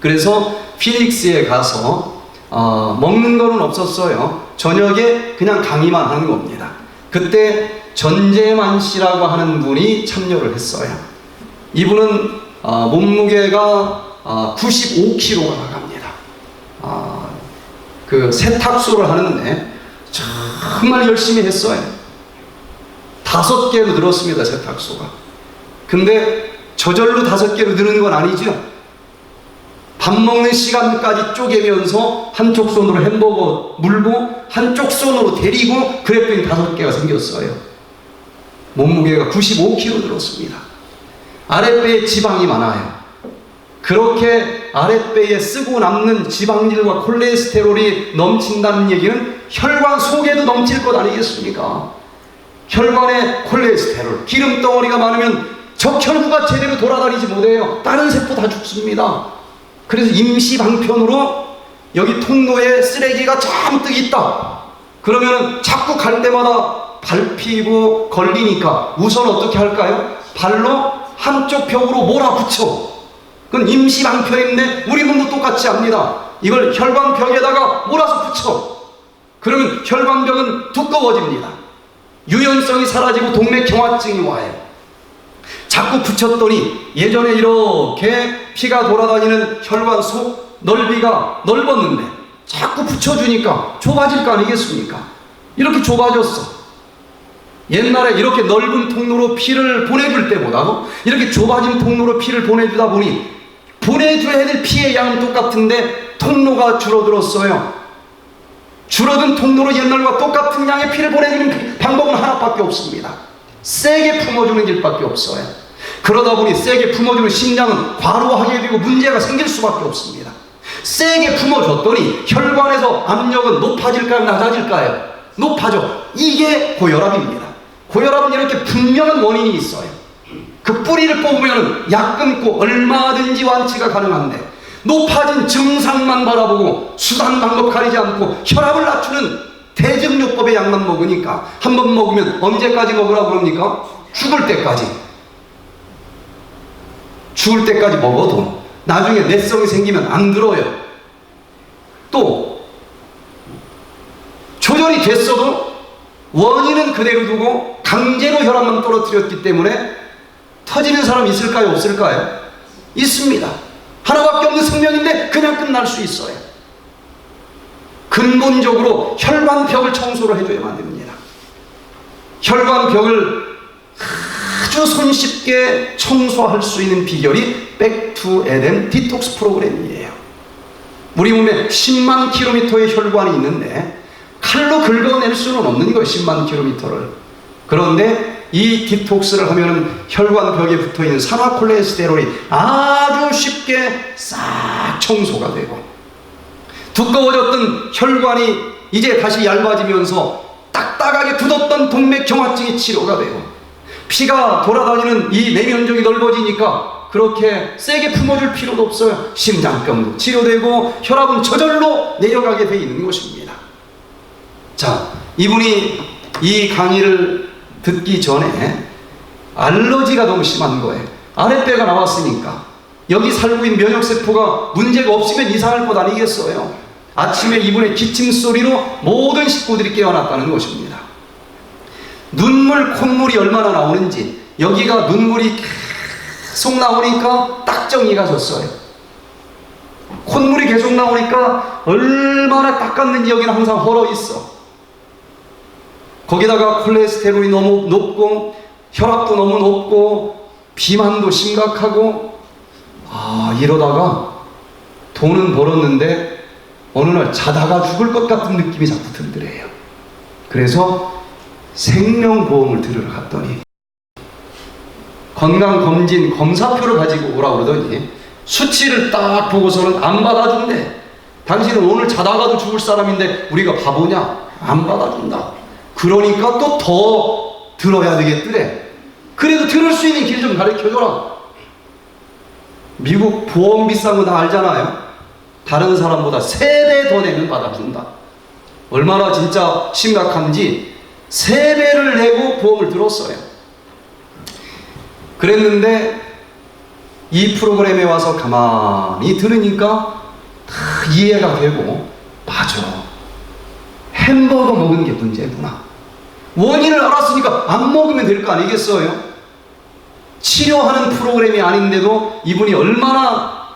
그래서 피닉스에 가서 먹는 거는 없었어요. 저녁에 그냥 강의만 하는 겁니다. 그때 전재만 씨라고 하는 분이 참여를 했어요. 이분은 몸무게가 95kg가 나갑니다. 그 세탁소를 하는데 정말 열심히 했어요. 5개로 늘었습니다, 세탁소가. 근데 저절로 5개로 느는 건 아니죠. 밥 먹는 시간까지 쪼개면서 한쪽 손으로 햄버거 물고 한쪽 손으로 데리고 그랬더니 5개가 생겼어요. 몸무게가 95kg 늘었습니다. 아랫배에 지방이 많아요. 그렇게 아랫배에 쓰고 남는 지방질과 콜레스테롤이 넘친다는 얘기는 혈관 속에도 넘칠 것 아니겠습니까? 혈관에 콜레스테롤, 기름덩어리가 많으면 적혈구가 제대로 돌아다니지 못해요. 다른 세포 다 죽습니다. 그래서 임시방편으로 여기 통로에 쓰레기가 잔뜩 있다. 그러면 자꾸 갈 때마다 밟히고 걸리니까 우선 어떻게 할까요? 발로 한쪽 벽으로 몰아붙여. 그건 임시방편인데 우리 몸도 똑같이 합니다. 이걸 혈관벽에다가 몰아서 붙여. 그러면 혈관벽은 두꺼워집니다. 유연성이 사라지고 동맥경화증이 와요. 자꾸 붙였더니 예전에 이렇게 피가 돌아다니는 혈관 속 넓이가 넓었는데 자꾸 붙여주니까 좁아질 거 아니겠습니까? 이렇게 좁아졌어. 옛날에 이렇게 넓은 통로로 피를 보내줄 때보다도 이렇게 좁아진 통로로 피를 보내주다 보니 보내줘야 될 피의 양은 똑같은데 통로가 줄어들었어요. 줄어든 통로로 옛날과 똑같은 양의 피를 보내주는 방법은 하나밖에 없습니다. 세게 품어주는 길밖에 없어요. 그러다 보니 세게 품어주는 심장은 과로하게 되고 문제가 생길 수밖에 없습니다. 세게 품어줬더니 혈관에서 압력은 높아질까요? 낮아질까요? 높아져. 이게 고혈압입니다. 고혈압은 이렇게 분명한 원인이 있어요. 그 뿌리를 뽑으면 약 끊고 얼마든지 완치가 가능한데 높아진 증상만 바라보고 수단 방법 가리지 않고 혈압을 낮추는 대증요법의 약만 먹으니까 한 번 먹으면 언제까지 먹으라고 그럽니까? 죽을 때까지. 죽을 때까지 먹어도 나중에 내성이 생기면 안 들어요. 또 조절이 됐어도 원인은 그대로 두고 강제로 혈압만 떨어뜨렸기 때문에 터지는 사람 있을까요? 없을까요? 있습니다. 하나밖에 없는 생명인데 그냥 끝날 수 있어요. 근본적으로 혈관벽을 청소를 해줘야만 됩니다. 혈관벽을 아주 손쉽게 청소할 수 있는 비결이 Back to Eden 디톡스 프로그램이에요. 우리 몸에 10만 킬로미터의 혈관이 있는데 칼로 긁어낼 수는 없는 거예요. 10만 킬로미터를. 그런데 이 디톡스를 하면은 혈관벽에 붙어있는 산화콜레스테롤이 아주 쉽게 싹 청소가 되고 두꺼워졌던 혈관이 이제 다시 얇아지면서 딱딱하게 굳었던 동맥경화증이 치료가 되고 피가 돌아다니는 이 내면적이 넓어지니까 그렇게 세게 품어줄 필요도 없어요. 심장병도 치료되고 혈압은 저절로 내려가게 돼 있는 것입니다. 자, 이분이 이 강의를 듣기 전에 알러지가 너무 심한 거예요. 아랫배가 나왔으니까 여기 살고 있는 면역세포가 문제가 없으면 이상할 것 아니겠어요? 아침에 이분의 기침 소리로 모든 식구들이 깨어났다는 것입니다. 눈물, 콧물이 얼마나 나오는지 여기가 눈물이 계속 나오니까 딱 정리가 졌어요. 콧물이 계속 나오니까 얼마나 닦았는지 여기는 항상 헐어 있어. 거기다가 콜레스테롤이 너무 높고 혈압도 너무 높고 비만도 심각하고 이러다가 돈은 벌었는데 어느 날 자다가 죽을 것 같은 느낌이 자꾸 들더래요. 그래서 생명보험을 들으러 갔더니 건강검진 검사표를 가지고 오라 그러더니 수치를 딱 보고서는 안 받아준대. 당신은 오늘 자다가도 죽을 사람인데 우리가 바보냐? 안 받아준다. 그러니까 또 더 들어야 되겠더래. 그래도 들을 수 있는 길 좀 가르쳐줘라. 미국 보험 비싼 거 다 알잖아요. 다른 사람보다 3배 더 내면 받아준다. 얼마나 진짜 심각한지 3배를 내고 보험을 들었어요. 그랬는데 이 프로그램에 와서 가만히 들으니까 다 이해가 되고 맞아. 햄버거 먹은 게 문제구나. 원인을 알았으니까 안 먹으면 될 거 아니겠어요? 치료하는 프로그램이 아닌데도 이분이 얼마나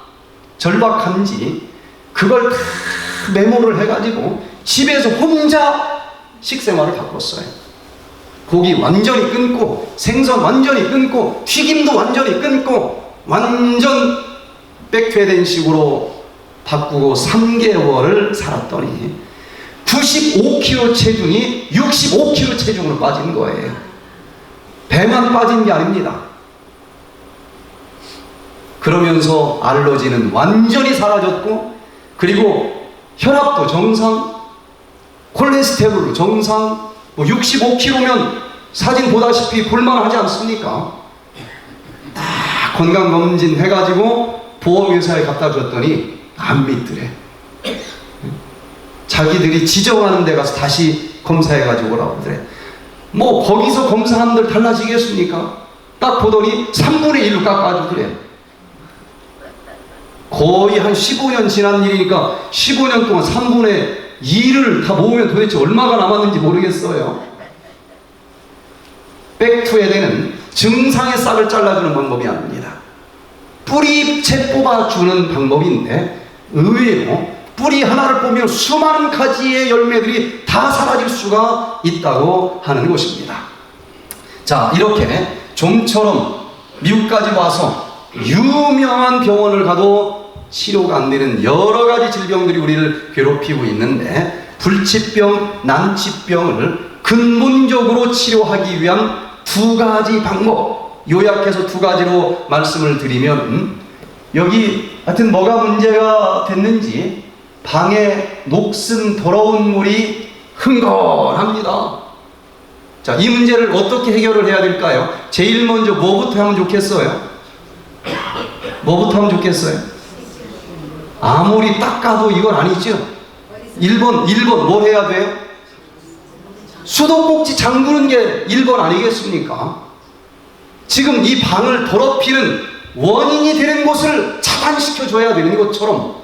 절박한지 그걸 다 메모를 해가지고 집에서 혼자 식생활을 바꿨어요. 고기 완전히 끊고 생선 완전히 끊고 튀김도 완전히 끊고 완전 백투에덴 식으로 바꾸고 3개월을 살았더니 95kg 체중이 65kg 체중으로 빠진 거예요. 배만 빠진 게 아닙니다. 그러면서 알러지는 완전히 사라졌고 그리고 혈압도 정상, 콜레스테롤도 정상, 65kg면 사진 보다시피 볼만하지 않습니까? 딱 건강검진 해가지고 보험회사에 갖다 줬더니 안 믿더래. 자기들이 지정하는 데 가서 다시 검사해가지고 오라고 그래. 뭐 거기서 검사하는들 달라지겠습니까? 딱 보더니 3분의 1로 깎아주더래. 거의 한 15년 지난 일이니까 15년 동안 3분의 2를 다 모으면 도대체 얼마가 남았는지 모르겠어요. 백투에덴은 증상의 싹을 잘라주는 방법이 아닙니다. 뿌리채 뽑아주는 방법인데 의외로 뿌리 하나를 뽑으면 수많은 가지의 열매들이 다 사라질 수가 있다고 하는 것입니다. 자, 이렇게 좀처럼 미국까지 와서 유명한 병원을 가도 치료가 안 되는 여러 가지 질병들이 우리를 괴롭히고 있는데, 불치병, 난치병을 근본적으로 치료하기 위한 두 가지 방법, 요약해서 두 가지로 말씀을 드리면, 여기 하여튼 뭐가 문제가 됐는지 방에 녹슨 더러운 물이 흥건합니다. 자, 이 문제를 어떻게 해결을 해야 될까요? 제일 먼저 뭐부터 하면 좋겠어요? 뭐부터 하면 좋겠어요? 아무리 닦아도 이건 아니죠. 1번 뭘 해야 돼요? 수도꼭지 잠그는 게 1번 아니겠습니까? 지금 이 방을 더럽히는 원인이 되는 것을 차단시켜줘야 되는 것처럼,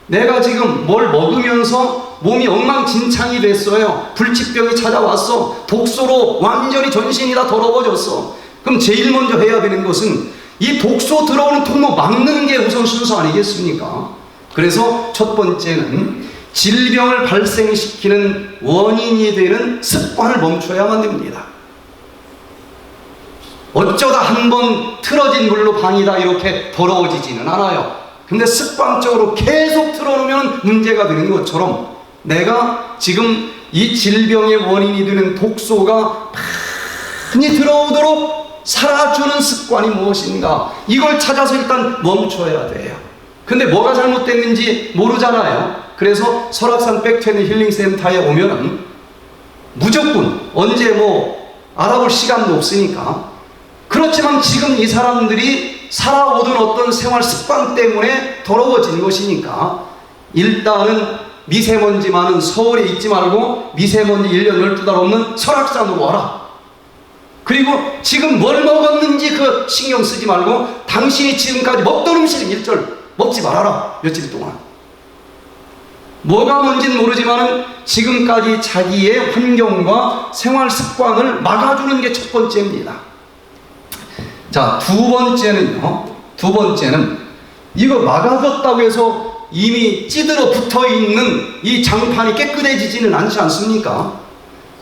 내가 지금 뭘 먹으면서 몸이 엉망진창이 됐어요. 불치병이 찾아왔어. 독소로 완전히 전신이 다 더러워졌어. 그럼 제일 먼저 해야 되는 것은 이 독소 들어오는 통로 막는 게 우선 순서 아니겠습니까? 그래서 첫 번째는 질병을 발생시키는 원인이 되는 습관을 멈춰야만 됩니다. 어쩌다 한번 틀어진 물로 방이 다 이렇게 더러워지지는 않아요. 근데 습관적으로 계속 틀어놓으면 문제가 되는 것처럼, 내가 지금 이 질병의 원인이 되는 독소가 많이 들어오도록 살아주는 습관이 무엇인가, 이걸 찾아서 일단 멈춰야 돼요. 근데 뭐가 잘못됐는지 모르잖아요. 그래서 설악산 백투에덴 힐링센터에 오면은 무조건 언제 뭐 알아볼 시간도 없으니까, 그렇지만 지금 이 사람들이 살아오던 어떤 생활 습관 때문에 더러워진 것이니까, 일단은 미세먼지 많은 서울에 있지 말고 미세먼지 1년 12달 없는 설악산으로 와라. 그리고 지금 뭘 먹었는지 그 신경 쓰지 말고 당신이 지금까지 먹던 음식 일절 먹지 말아라. 며칠 동안. 뭐가 뭔지는 모르지만 지금까지 자기의 환경과 생활 습관을 막아주는 게 첫 번째입니다. 자, 두 번째는 이거 막아줬다고 해서 이미 찌들어 붙어있는 이 장판이 깨끗해지지는 않지 않습니까?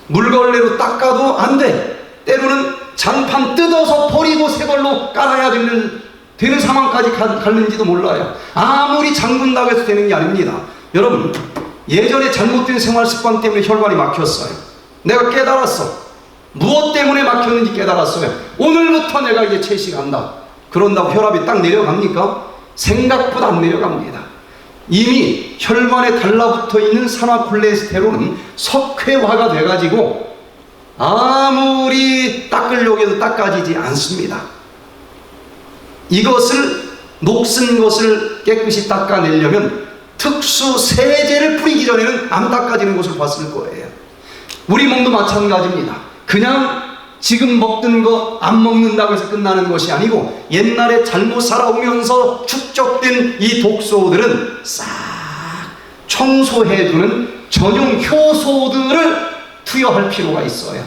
물걸레로 닦아도 안 돼. 때로는 장판 뜯어서 버리고 새 걸로 깔아야 되는 상황까지 갔는지도 몰라요. 아무리 잠근다고 해서 되는 게 아닙니다. 여러분, 예전에 잘못된 생활 습관 때문에 혈관이 막혔어요. 내가 깨달았어. 무엇 때문에 막혔는지 깨달았어요. 오늘부터 내가 이제 채식한다. 그런다고 혈압이 딱 내려갑니까? 생각보다 안 내려갑니다. 이미 혈관에 달라붙어 있는 산화콜레스테롤은 석회화가 돼가지고 아무리 닦으려고 해도 닦아지지 않습니다. 이것을, 녹슨 것을 깨끗이 닦아내려면 특수 세제를 뿌리기 전에는 안 닦아지는 것을 봤을 거예요. 우리 몸도 마찬가지입니다. 그냥 지금 먹던 거 안 먹는다고 해서 끝나는 것이 아니고, 옛날에 잘못 살아오면서 축적된 이 독소들은 싹 청소해주는 전용 효소들을 투여할 필요가 있어요.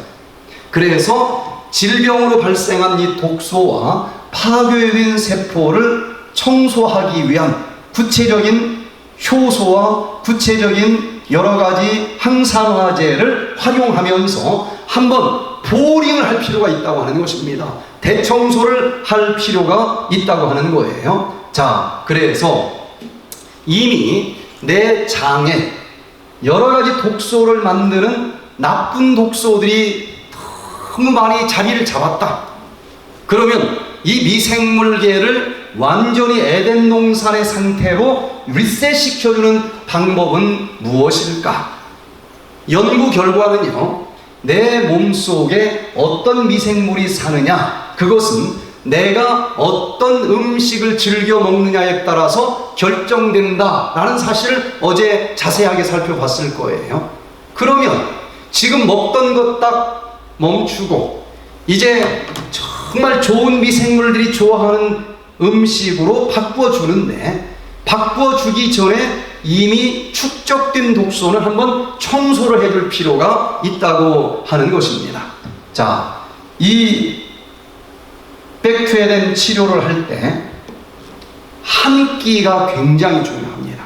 그래서 질병으로 발생한 이 독소와 파괴된 세포를 청소하기 위한 구체적인 효소와 구체적인 여러 가지 항산화제를 활용하면서 한번 보링을 할 필요가 있다고 하는 것입니다. 대청소를 할 필요가 있다고 하는 거예요. 자, 그래서 이미 내 장에 여러 가지 독소를 만드는 나쁜 독소들이 너무 많이 자리를 잡았다. 그러면 이 미생물계를 완전히 에덴 동산의 상태로 리셋시켜주는 방법은 무엇일까? 연구 결과는요, 내 몸속에 어떤 미생물이 사느냐, 그것은 내가 어떤 음식을 즐겨 먹느냐에 따라서 결정된다라는 사실을 어제 자세하게 살펴봤을 거예요. 그러면 지금 먹던 것 딱 멈추고 이제 정말 좋은 미생물들이 좋아하는 음식으로 바꿔주는데, 바꿔주기 전에 이미 축적된 독소는 한번 청소를 해줄 필요가 있다고 하는 것입니다. 자, 이 백투에덴 치료를 할 때 한 끼가 굉장히 중요합니다.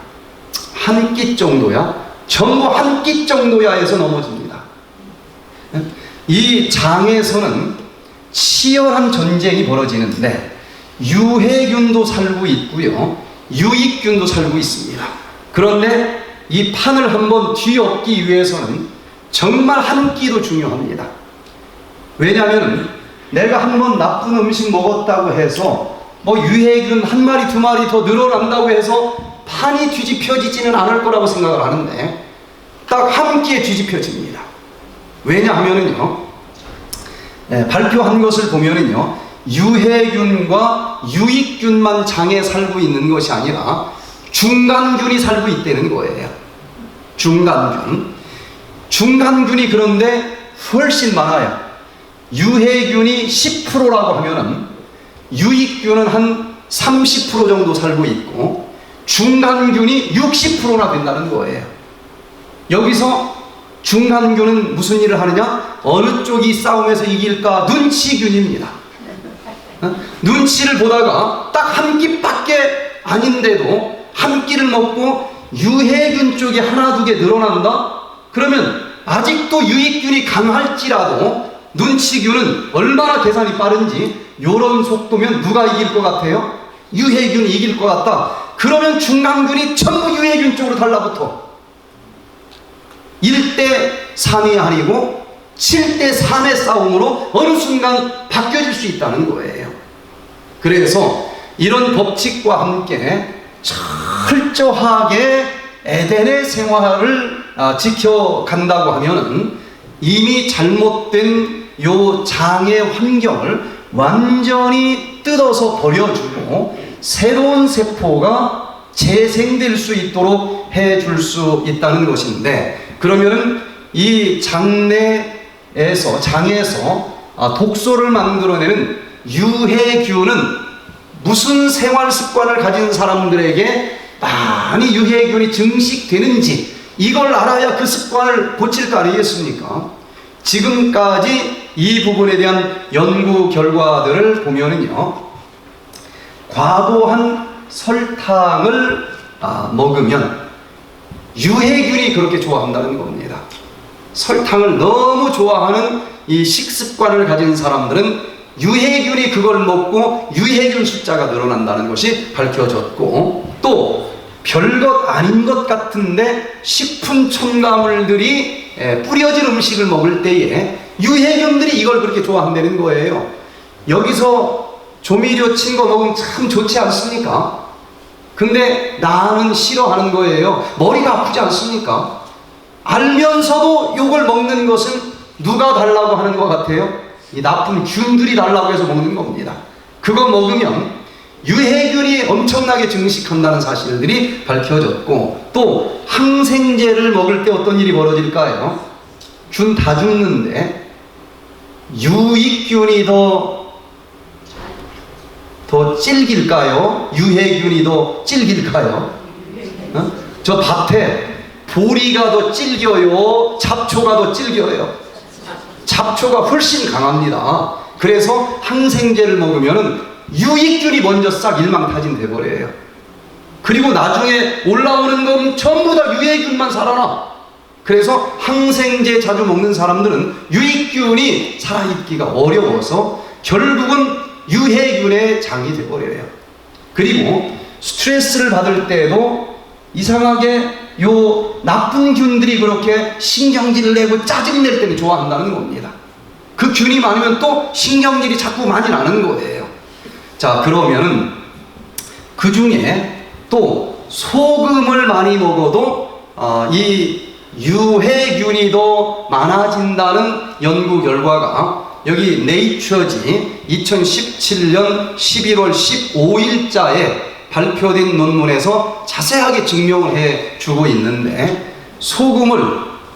한 끼 정도야? 전부 한 끼 정도야 해서 넘어집니다. 이 장에서는 치열한 전쟁이 벌어지는데 유해균도 살고 있고요, 유익균도 살고 있습니다. 그런데 이 판을 한번 뒤엎기 위해서는 정말 한 끼도 중요합니다. 왜냐하면 내가 한번 나쁜 음식 먹었다고 해서 뭐 유해균 한 마리 두 마리 더 늘어난다고 해서 판이 뒤집혀지지는 않을 거라고 생각을 하는데 딱 한 끼에 뒤집혀집니다. 왜냐하면은요, 발표한 것을 보면은요, 유해균과 유익균만 장에 살고 있는 것이 아니라 중간균이 살고 있다는 거예요. 중간균이 그런데 훨씬 많아요. 유해균이 10%라고 하면은 유익균은 한 30% 정도 살고 있고 중간균이 60%나 된다는 거예요. 여기서 중간균은 무슨 일을 하느냐? 어느 쪽이 싸움에서 이길까? 눈치균입니다. 눈치를 보다가 딱 한 끼밖에 아닌데도 한 끼를 먹고 유해균 쪽이 하나 두 개 늘어난다? 그러면 아직도 유익균이 강할지라도 눈치균은 얼마나 계산이 빠른지 요런 속도면 누가 이길 것 같아요? 유해균이 이길 것 같다. 그러면 중간균이 전부 유해균 쪽으로 달라붙어 1대 3이 아니고 7대 3의 싸움으로 어느 순간 바뀌어질 수 있다는 거예요. 그래서 이런 법칙과 함께 철저하게 에덴의 생활을 지켜간다고 하면은 이미 잘못된 요 장의 환경을 완전히 뜯어서 버려주고 새로운 세포가 재생될 수 있도록 해줄 수 있다는 것인데, 그러면은 이 장에서 독소를 만들어내는 유해균은 무슨 생활 습관을 가진 사람들에게 많이 유해균이 증식되는지 이걸 알아야 그 습관을 고칠 거 아니겠습니까? 지금까지 이 부분에 대한 연구 결과들을 보면은요, 과도한 설탕을 먹으면 유해균이 그렇게 좋아한다는 겁니다. 설탕을 너무 좋아하는 이 식습관을 가진 사람들은 유해균이 그걸 먹고 유해균 숫자가 늘어난다는 것이 밝혀졌고, 또 별것 아닌 것 같은데 식품 첨가물들이 뿌려진 음식을 먹을 때에 유해균들이 이걸 그렇게 좋아한다는 거예요. 여기서 조미료 친 거 먹으면 참 좋지 않습니까? 근데 나는 싫어하는 거예요. 머리가 아프지 않습니까? 알면서도 이걸 먹는 것은 누가 달라고 하는 것 같아요? 이 나쁜 균들이 달라고 해서 먹는 겁니다. 그거 먹으면 유해균이 엄청나게 증식한다는 사실들이 밝혀졌고, 또 항생제를 먹을 때 어떤 일이 벌어질까요? 균 다 죽는데 유익균이 더 질길까요? 유해균이 더 질길까요? 저 밭에 보리가 더 질겨요? 잡초가 더 질겨요? 잡초가 훨씬 강합니다. 그래서 항생제를 먹으면 유익균이 먼저 싹 일망타진 돼버려요. 그리고 나중에 올라오는 건 전부 다 유해균만 살아나. 그래서 항생제 자주 먹는 사람들은 유익균이 살아있기가 어려워서 결국은 유해균의 장이 돼버려요. 그리고 스트레스를 받을 때도 이상하게 요 나쁜 균들이 그렇게 신경질을 내고 짜증낼 때는 좋아한다는 겁니다. 그 균이 많으면 또 신경질이 자꾸 많이 나는 거예요. 자, 그러면은 그 중에 또 소금을 많이 먹어도 이 유해균이 더 많아진다는 연구 결과가 여기 네이처지 2017년 11월 15일자에 발표된 논문에서 자세하게 증명을 해주고 있는데, 소금을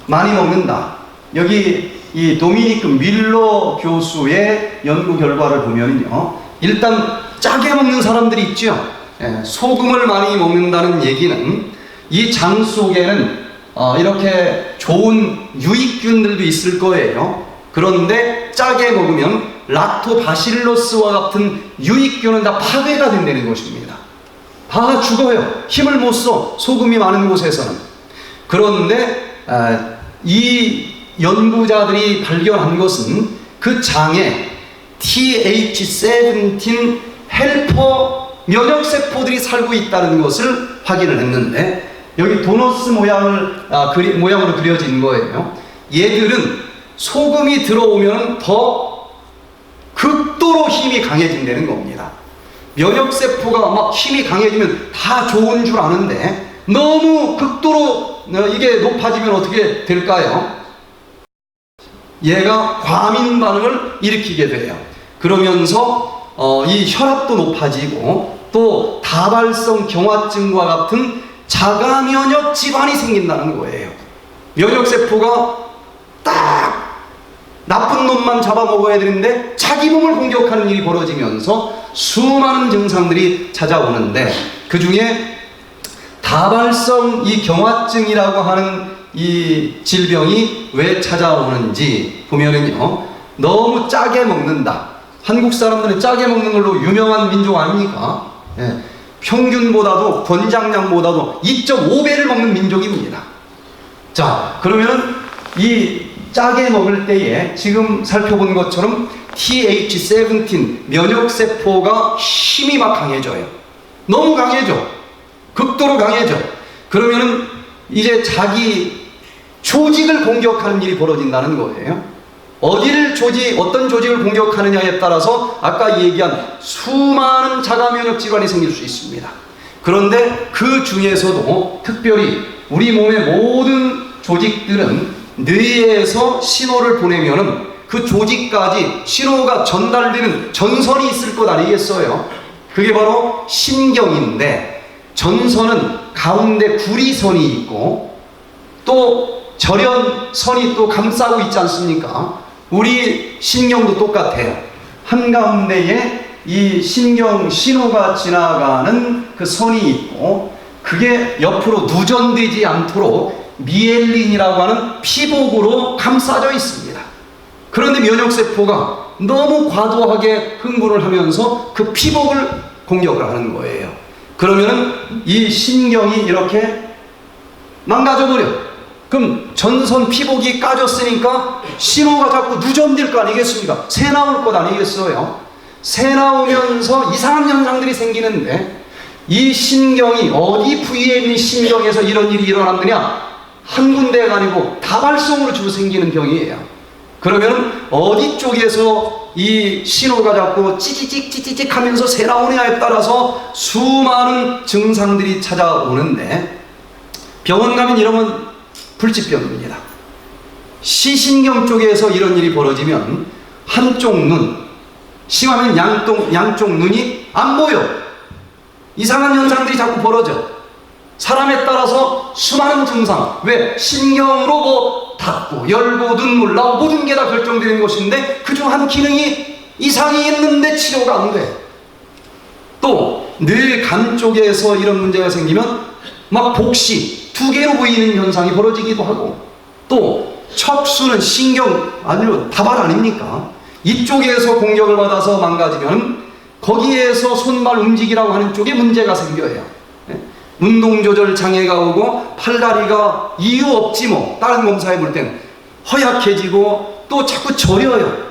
많이 먹는다. 여기 이 도미니크 밀러 교수의 연구 결과를 보면요, 일단 짜게 먹는 사람들이 있죠. 소금을 많이 먹는다는 얘기는 이 장 속에는 이렇게 좋은 유익균들도 있을 거예요. 그런데 짜게 먹으면 락토바실러스와 같은 유익균은 다 파괴가 된다는 것입니다. 다 죽어요. 힘을 못 써. 소금이 많은 곳에서는. 그런데 이 연구자들이 발견한 것은 그 장에 TH17 헬퍼 면역세포들이 살고 있다는 것을 확인을 했는데, 여기 도너스 모양으로 그려진 거예요. 얘들은 소금이 들어오면 더 극도로 힘이 강해진다는 겁니다. 면역세포가 막 힘이 강해지면 다 좋은 줄 아는데 너무 극도로 이게 높아지면 어떻게 될까요? 얘가 과민 반응을 일으키게 돼요. 그러면서 이 혈압도 높아지고 또 다발성 경화증과 같은 자가 면역 질환이 생긴다는 거예요. 면역세포가 딱 나쁜 놈만 잡아먹어야 되는데 자기 몸을 공격하는 일이 벌어지면서 수많은 증상들이 찾아오는데, 그 중에 다발성 이 경화증이라고 하는 이 질병이 왜 찾아오는지 보면은요, 너무 짜게 먹는다. 한국 사람들은 짜게 먹는 걸로 유명한 민족 아닙니까? 평균보다도 권장량보다도 2.5배를 먹는 민족입니다. 자, 그러면은 이 짜게 먹을 때에 지금 살펴본 것처럼 TH17 면역세포가 힘이 막 강해져요. 너무 강해져. 극도로 강해져. 그러면은 이제 자기 조직을 공격하는 일이 벌어진다는 거예요. 어떤 조직을 공격하느냐에 따라서 아까 얘기한 수많은 자가 면역 질환이 생길 수 있습니다. 그런데 그 중에서도 특별히 우리 몸의 모든 조직들은 뇌에서 신호를 보내면은 그 조직까지 신호가 전달되는 전선이 있을 것 아니겠어요? 그게 바로 신경인데, 전선은 가운데 구리선이 있고 또 절연선이 또 감싸고 있지 않습니까? 우리 신경도 똑같아요. 한가운데에 이 신경 신호가 지나가는 그 선이 있고, 그게 옆으로 누전되지 않도록 미엘린이라고 하는 피복으로 감싸져 있습니다. 그런데 면역세포가 너무 과도하게 흥분을 하면서 그 피복을 공격을 하는 거예요. 그러면은 이 신경이 이렇게 망가져버려. 그럼 전선 피복이 까졌으니까 신호가 자꾸 누전될 거 아니겠습니까? 새 나올 것 아니겠어요? 새 나오면서 이상한 현상들이 생기는데, 이 신경이 어디 부위에 있는 신경에서 이런 일이 일어났느냐? 한 군데가 아니고 다발성으로 주로 생기는 병이에요. 그러면 어디 쪽에서 이 신호가 자꾸 찌찌직 하면서 새 나오느냐에 따라서 수많은 증상들이 찾아오는데, 병원 가면 이러면 불치병입니다. 시신경 쪽에서 이런 일이 벌어지면 한쪽 눈, 심하면 양쪽 눈이 안 보여. 이상한 현상들이 자꾸 벌어져. 사람에 따라서 수많은 증상, 왜? 신경으로 뭐 닫고 열고 눈물 나오고 모든 게 다 결정되는 것인데, 그중 한 기능이 이상이 있는데 치료가 안 돼. 또 뇌 간 쪽에서 이런 문제가 생기면 막 복시, 두 개로 보이는 현상이 벌어지기도 하고, 또 척수는 신경 아니면 다발 아닙니까? 이쪽에서 공격을 받아서 망가지면 거기에서 손발 움직이라고 하는 쪽에 문제가 생겨요. 운동조절 장애가 오고 팔다리가 이유 없지 뭐 다른 검사해 볼 때는 허약해지고 또 자꾸 저려요.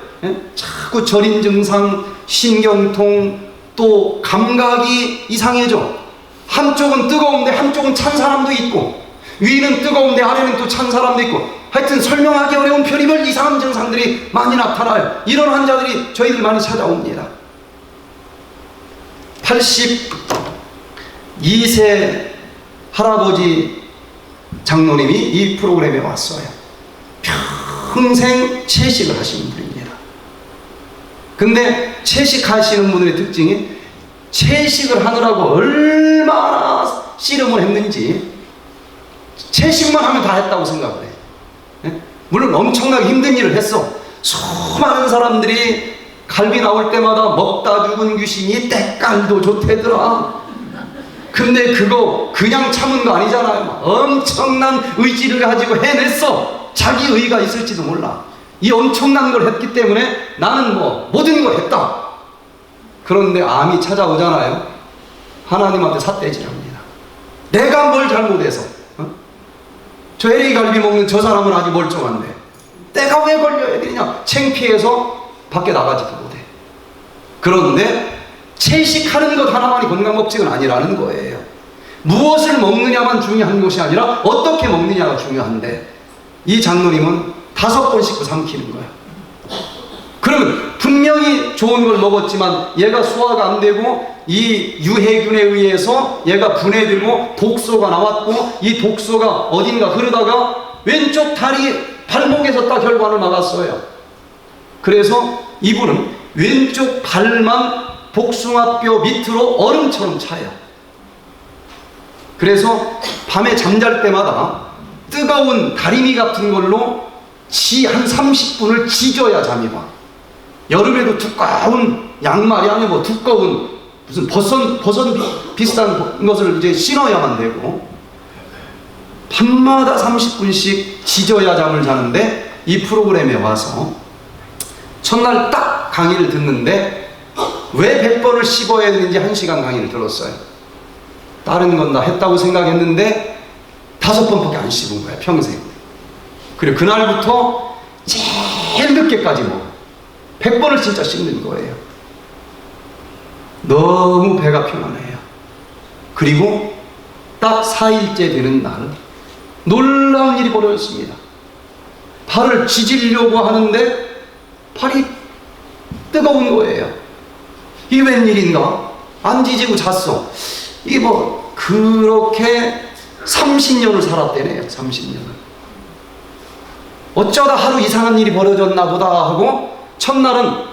자꾸 저린 증상, 신경통, 또 감각이 이상해져. 한쪽은 뜨거운데 한쪽은 찬 사람도 있고, 위는 뜨거운데 아래는 또 찬 사람도 있고, 하여튼 설명하기 어려운 별의별 이상한 증상들이 많이 나타나요. 이런 환자들이 저희들 많이 찾아옵니다. 82세 할아버지 장로님이 이 프로그램에 왔어요. 평생 채식을 하시는 분입니다. 근데 채식하시는 분들의 특징이 채식을 하느라고 얼마나 씨름을 했는지 채식만 하면 다 했다고 생각을 해요. 물론 엄청나게 힘든 일을 했어. 수많은 사람들이 갈비 나올 때마다 먹다 죽은 귀신이 때깔도 좋대더라. 근데 그거 그냥 참은 거 아니잖아요. 엄청난 의지를 가지고 해냈어. 자기 의의가 있을지도 몰라. 이 엄청난 걸 했기 때문에 나는 뭐 모든 걸 했다. 그런데 암이 찾아오잖아요. 하나님한테 삿대질합니다. 내가 뭘 잘못해서? 저 LA 갈비 먹는 저 사람은 아주 멀쩡한데 내가 왜 걸려야 되냐? 창피해서 밖에 나가지도 못해. 그런데 채식하는 것 하나만이 건강법칙은 아니라는 거예요. 무엇을 먹느냐만 중요한 것이 아니라 어떻게 먹느냐가 중요한데, 이 장로님은 5번 씻고 삼키는 거야. 그러면 분명히 좋은 걸 먹었지만 얘가 소화가 안 되고 이 유해균에 의해서 얘가 분해되고 독소가 나왔고, 이 독소가 어딘가 흐르다가 왼쪽 다리 발목에서 딱 혈관을 막았어요. 그래서 이분은 왼쪽 발만 복숭아뼈 밑으로 얼음처럼 차요. 그래서 밤에 잠잘 때마다 뜨거운 다리미 같은 걸로 한 30분을 지져야 잠이 와. 여름에도 두꺼운 양말이 아니고 뭐 두꺼운 무슨 버선 비슷한 것을 이제 신어야만 되고, 밤마다 30분씩 지져야 잠을 자는데, 이 프로그램에 와서 첫날 딱 강의를 듣는데 왜 100번을 씹어야 되는지 1시간 강의를 들었어요. 다른 건 다 했다고 생각했는데 5번밖에 안 씹은 거야, 평생. 그리고 그날부터 제일 늦게까지 먹어. 100번을 진짜 씹는 거예요. 너무 배가 편안해요. 그리고 딱 4일째 되는 날 놀라운 일이 벌어졌습니다. 발을 지지려고 하는데 발이 뜨거운 거예요. 이게 웬일인가? 안 지지고 잤어. 이게 뭐 그렇게 30년을 살았대네요. 30년을. 어쩌다 하루 이상한 일이 벌어졌나 보다 하고, 첫날은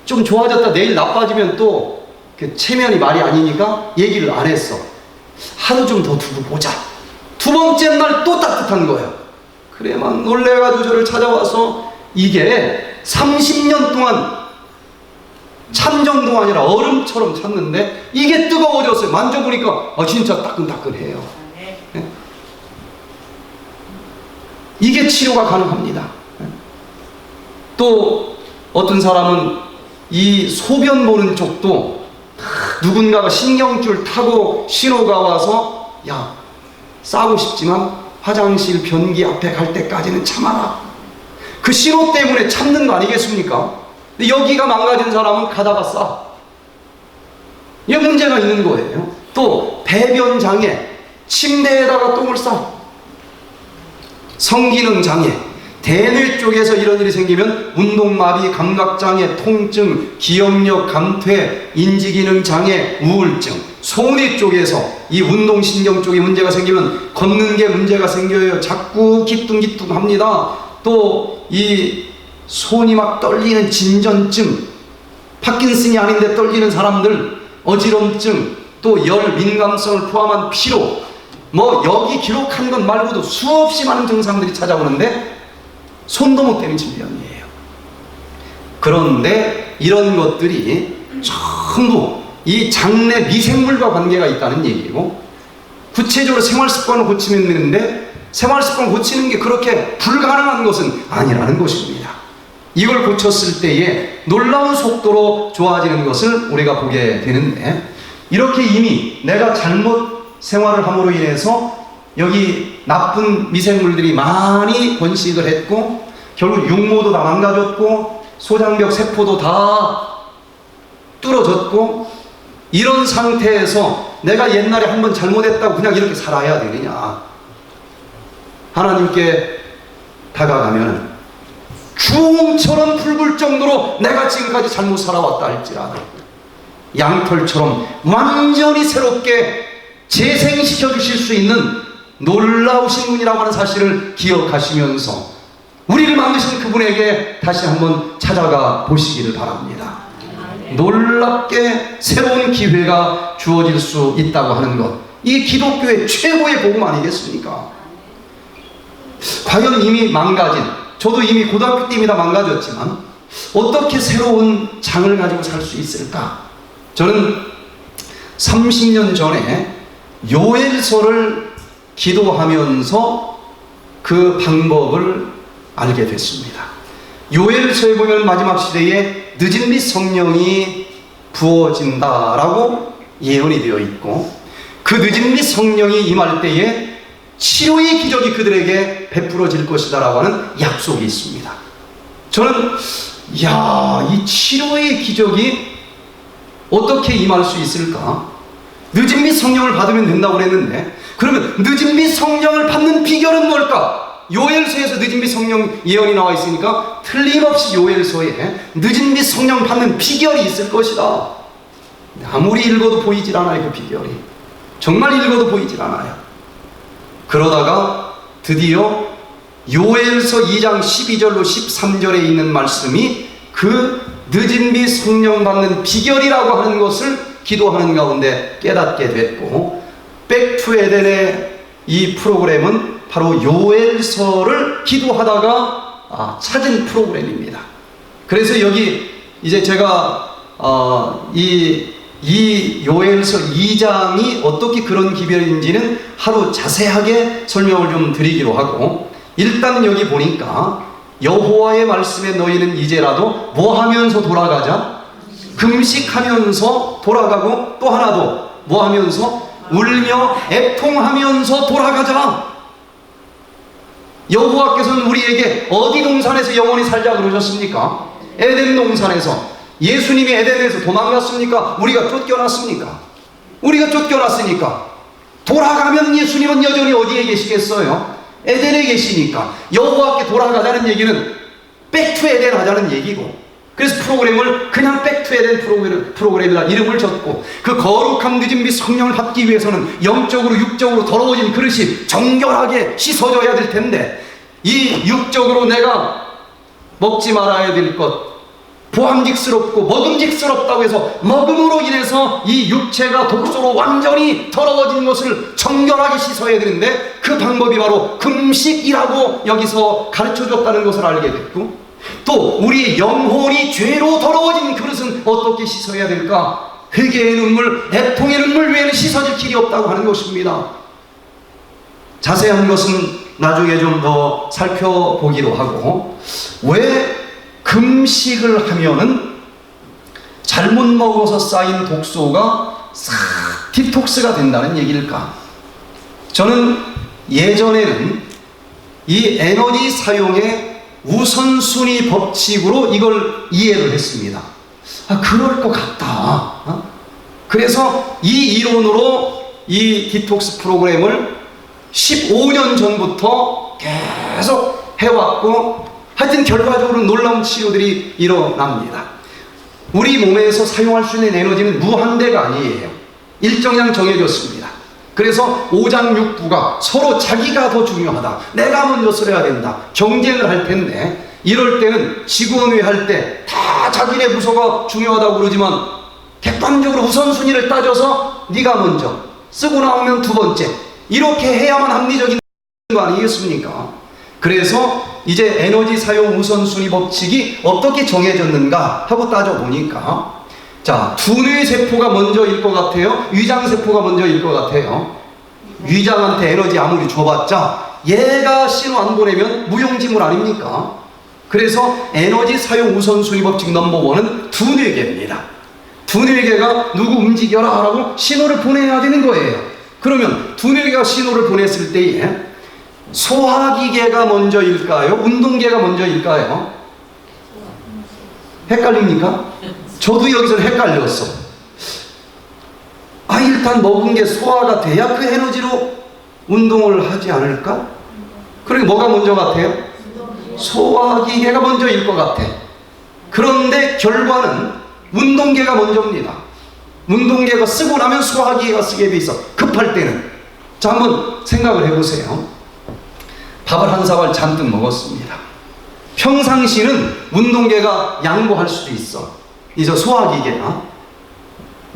좀 좋아졌다 내일 나빠지면 또 그 체면이 말이 아니니까 얘기를 안 했어. 하루 좀 더 두고 보자. 2번째 날 또 따뜻한 거예요. 그래 막 놀래가지고 저를 찾아와서, 이게 30년 동안 찬 정도가 아니라 얼음처럼 찼는데 이게 뜨거워졌어요. 만져보니까 진짜 따끈따끈해요. 네? 이게 치료가 가능합니다. 또 어떤 사람은 이 소변 보는 쪽도 누군가가 신경줄 타고 신호가 와서, 야, 싸고 싶지만 화장실 변기 앞에 갈 때까지는 참아라. 그 신호 때문에 참는 거 아니겠습니까? 근데 여기가 망가진 사람은 가다가 싸. 이게 문제가 있는 거예요. 또 배변 장애, 침대에다가 똥을 싸. 성기능 장애, 대뇌 쪽에서 이런 일이 생기면 운동마비, 감각장애, 통증, 기억력 감퇴, 인지기능 장애, 우울증, 소뇌 쪽에서 이 운동신경 쪽에 문제가 생기면 걷는 게 문제가 생겨요. 자꾸 기뚱기뚱합니다. 또 이 손이 막 떨리는 진전증, 파킨슨이 아닌데 떨리는 사람들, 어지럼증, 또 열, 민감성을 포함한 피로, 뭐 여기 기록한 것 말고도 수없이 많은 증상들이 찾아오는데 손도 못 대는 질병이에요. 그런데 이런 것들이 전부 이 장내 미생물과 관계가 있다는 얘기고, 구체적으로 생활습관을 고치면 되는데 생활습관 고치는 게 그렇게 불가능한 것은 아니라는 것입니다. 이걸 고쳤을 때에 놀라운 속도로 좋아지는 것을 우리가 보게 되는데, 이렇게 이미 내가 잘못 생활을 함으로 인해서 여기 나쁜 미생물들이 많이 번식을 했고, 결국 육모도 다 망가졌고 소장벽 세포도 다 뚫어졌고, 이런 상태에서 내가 옛날에 한번 잘못했다고 그냥 이렇게 살아야 되느냐? 하나님께 다가가면 주홍처럼 붉을 정도로 내가 지금까지 잘못 살아왔다 할지라도 양털처럼 완전히 새롭게 재생시켜 주실 수 있는 놀라우신 분이라고 하는 사실을 기억하시면서 우리를 만드신 그분에게 다시 한번 찾아가 보시기를 바랍니다. 놀랍게 새로운 기회가 주어질 수 있다고 하는 것, 이 기독교의 최고의 복음 아니겠습니까? 과연 이미 망가진, 저도 이미 고등학교 때 이미 다 망가졌지만 어떻게 새로운 장을 가지고 살 수 있을까? 저는 30년 전에 요엘서를 기도하면서 그 방법을 알게 됐습니다. 요엘서에 보면 마지막 시대에 늦은 빛 성령이 부어진다라고 예언이 되어 있고, 그 늦은 빛 성령이 임할 때에 치료의 기적이 그들에게 베풀어질 것이다라고 하는 약속이 있습니다. 저는 이 치료의 기적이 어떻게 임할 수 있을까? 늦은 빛 성령을 받으면 된다고 그랬는데, 그러면 늦은 빛 성령을 받는 비결은 뭘까? 요엘서에서 늦은 빛 성령 예언이 나와 있으니까 틀림없이 요엘서에 늦은 빛 성령 받는 비결이 있을 것이다. 아무리 읽어도 보이질 않아요. 그 비결이 정말 읽어도 보이질 않아요. 그러다가 드디어 요엘서 2장 12절로 13절에 있는 말씀이 그 늦은 빛 성령 받는 비결이라고 하는 것을 기도하는 가운데 깨닫게 됐고, 백투 에덴의 이 프로그램은 바로 요엘서를 기도하다가 찾은 프로그램입니다. 그래서 여기 이제 제가 이 요엘서 2장이 어떻게 그런 기별인지는 하루 자세하게 설명을 좀 드리기로 하고, 일단 여기 보니까 여호와의 말씀에 너희는 이제라도 뭐 하면서 돌아가자? 금식하면서 돌아가고, 또 하나 더 뭐 하면서? 울며 애통하면서 돌아가자. 여호와께서는 우리에게 어디 동산에서 영원히 살자 그러셨습니까? 에덴 동산에서. 예수님이 에덴에서 도망갔습니까? 우리가 쫓겨났습니까? 우리가 쫓겨났으니까 돌아가면 예수님은 여전히 어디에 계시겠어요? 에덴에 계시니까 여호와께 돌아가자는 얘기는 백투 에덴 하자는 얘기고, 그래서 프로그램을 그냥 백투 에덴 프로그램이라 이름을 줬고, 그 거룩한 늦은 빛 성령을 받기 위해서는 영적으로 육적으로 더러워진 그릇이 정결하게 씻어져야 될 텐데, 이 육적으로 내가 먹지 말아야 될 것, 보암직스럽고 먹음직스럽다고 해서 먹음으로 인해서 이 육체가 독소로 완전히 더러워진 것을 정결하게 씻어야 되는데, 그 방법이 바로 금식이라고 여기서 가르쳐줬다는 것을 알게 됐고, 또 우리의 영혼이 죄로 더러워진 그릇은 어떻게 씻어야 될까? 회개의 눈물, 애통의 눈물 외에는 씻어질 길이 없다고 하는 것입니다. 자세한 것은 나중에 좀 더 살펴보기로 하고, 왜 금식을 하면은 잘못 먹어서 쌓인 독소가 싹 디톡스가 된다는 얘기일까? 저는 예전에는 이 에너지 사용의 우선순위 법칙으로 이걸 이해를 했습니다. 그럴 것 같다. 그래서 이 이론으로 이 디톡스 프로그램을 15년 전부터 계속 해왔고, 하여튼 결과적으로 놀라운 치료들이 일어납니다. 우리 몸에서 사용할 수 있는 에너지는 무한대가 아니에요. 일정량 정해졌습니다. 그래서 오장육부가 서로 자기가 더 중요하다, 내가 먼저 써야 된다, 경쟁을 할 텐데, 이럴 때는 지구온회 할 때 다 자기네 부서가 중요하다고 그러지만 객관적으로 우선순위를 따져서 네가 먼저 쓰고 나오면 두 번째, 이렇게 해야만 합리적인 거 아니겠습니까? 그래서 이제 에너지 사용 우선순위 법칙이 어떻게 정해졌는가 하고 따져보니까, 자, 두뇌 세포가 먼저일 것 같아요? 위장 세포가 먼저일 것 같아요? 위장한테 에너지 아무리 줘봤자 얘가 신호 안 보내면 무용지물 아닙니까? 그래서 에너지 사용 우선순위 법칙 넘버1은 두뇌계입니다. 두뇌계가 누구 움직여라 라고 신호를 보내야 되는 거예요. 그러면 두뇌계가 신호를 보냈을 때에 소화기계가 먼저일까요? 운동계가 먼저일까요? 헷갈립니까? 저도 여기서 헷갈렸어. 일단 먹은 게 소화가 돼야 그 에너지로 운동을 하지 않을까? 그러니까 뭐가 먼저 같아요? 소화기계가 먼저일 것 같아. 그런데 결과는 운동계가 먼저입니다. 운동계가 쓰고 나면 소화기계가 쓰게 돼 있어, 급할 때는. 자, 한번 생각을 해보세요. 밥을 한 사발 잔뜩 먹었습니다. 평상시는 운동계가 양보할 수도 있어. 이제 소화기계가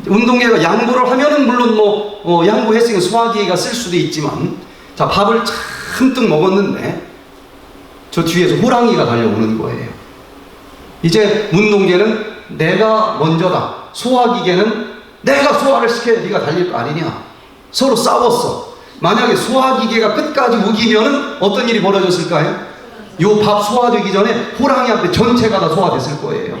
운동계가 양보를 하면은 물론 양보했으니까 소화기계가 쓸 수도 있지만, 자, 밥을 잔뜩 먹었는데 저 뒤에서 호랑이가 달려오는 거예요. 이제 운동계는 내가 먼저다, 소화기계는 내가 소화를 시켜야 네가 달릴 거 아니냐. 서로 싸웠어. 만약에 소화기계가 끝까지 우기면은 어떤 일이 벌어졌을까요? 요 밥 소화되기 전에 호랑이한테 전체가 다 소화됐을 거예요.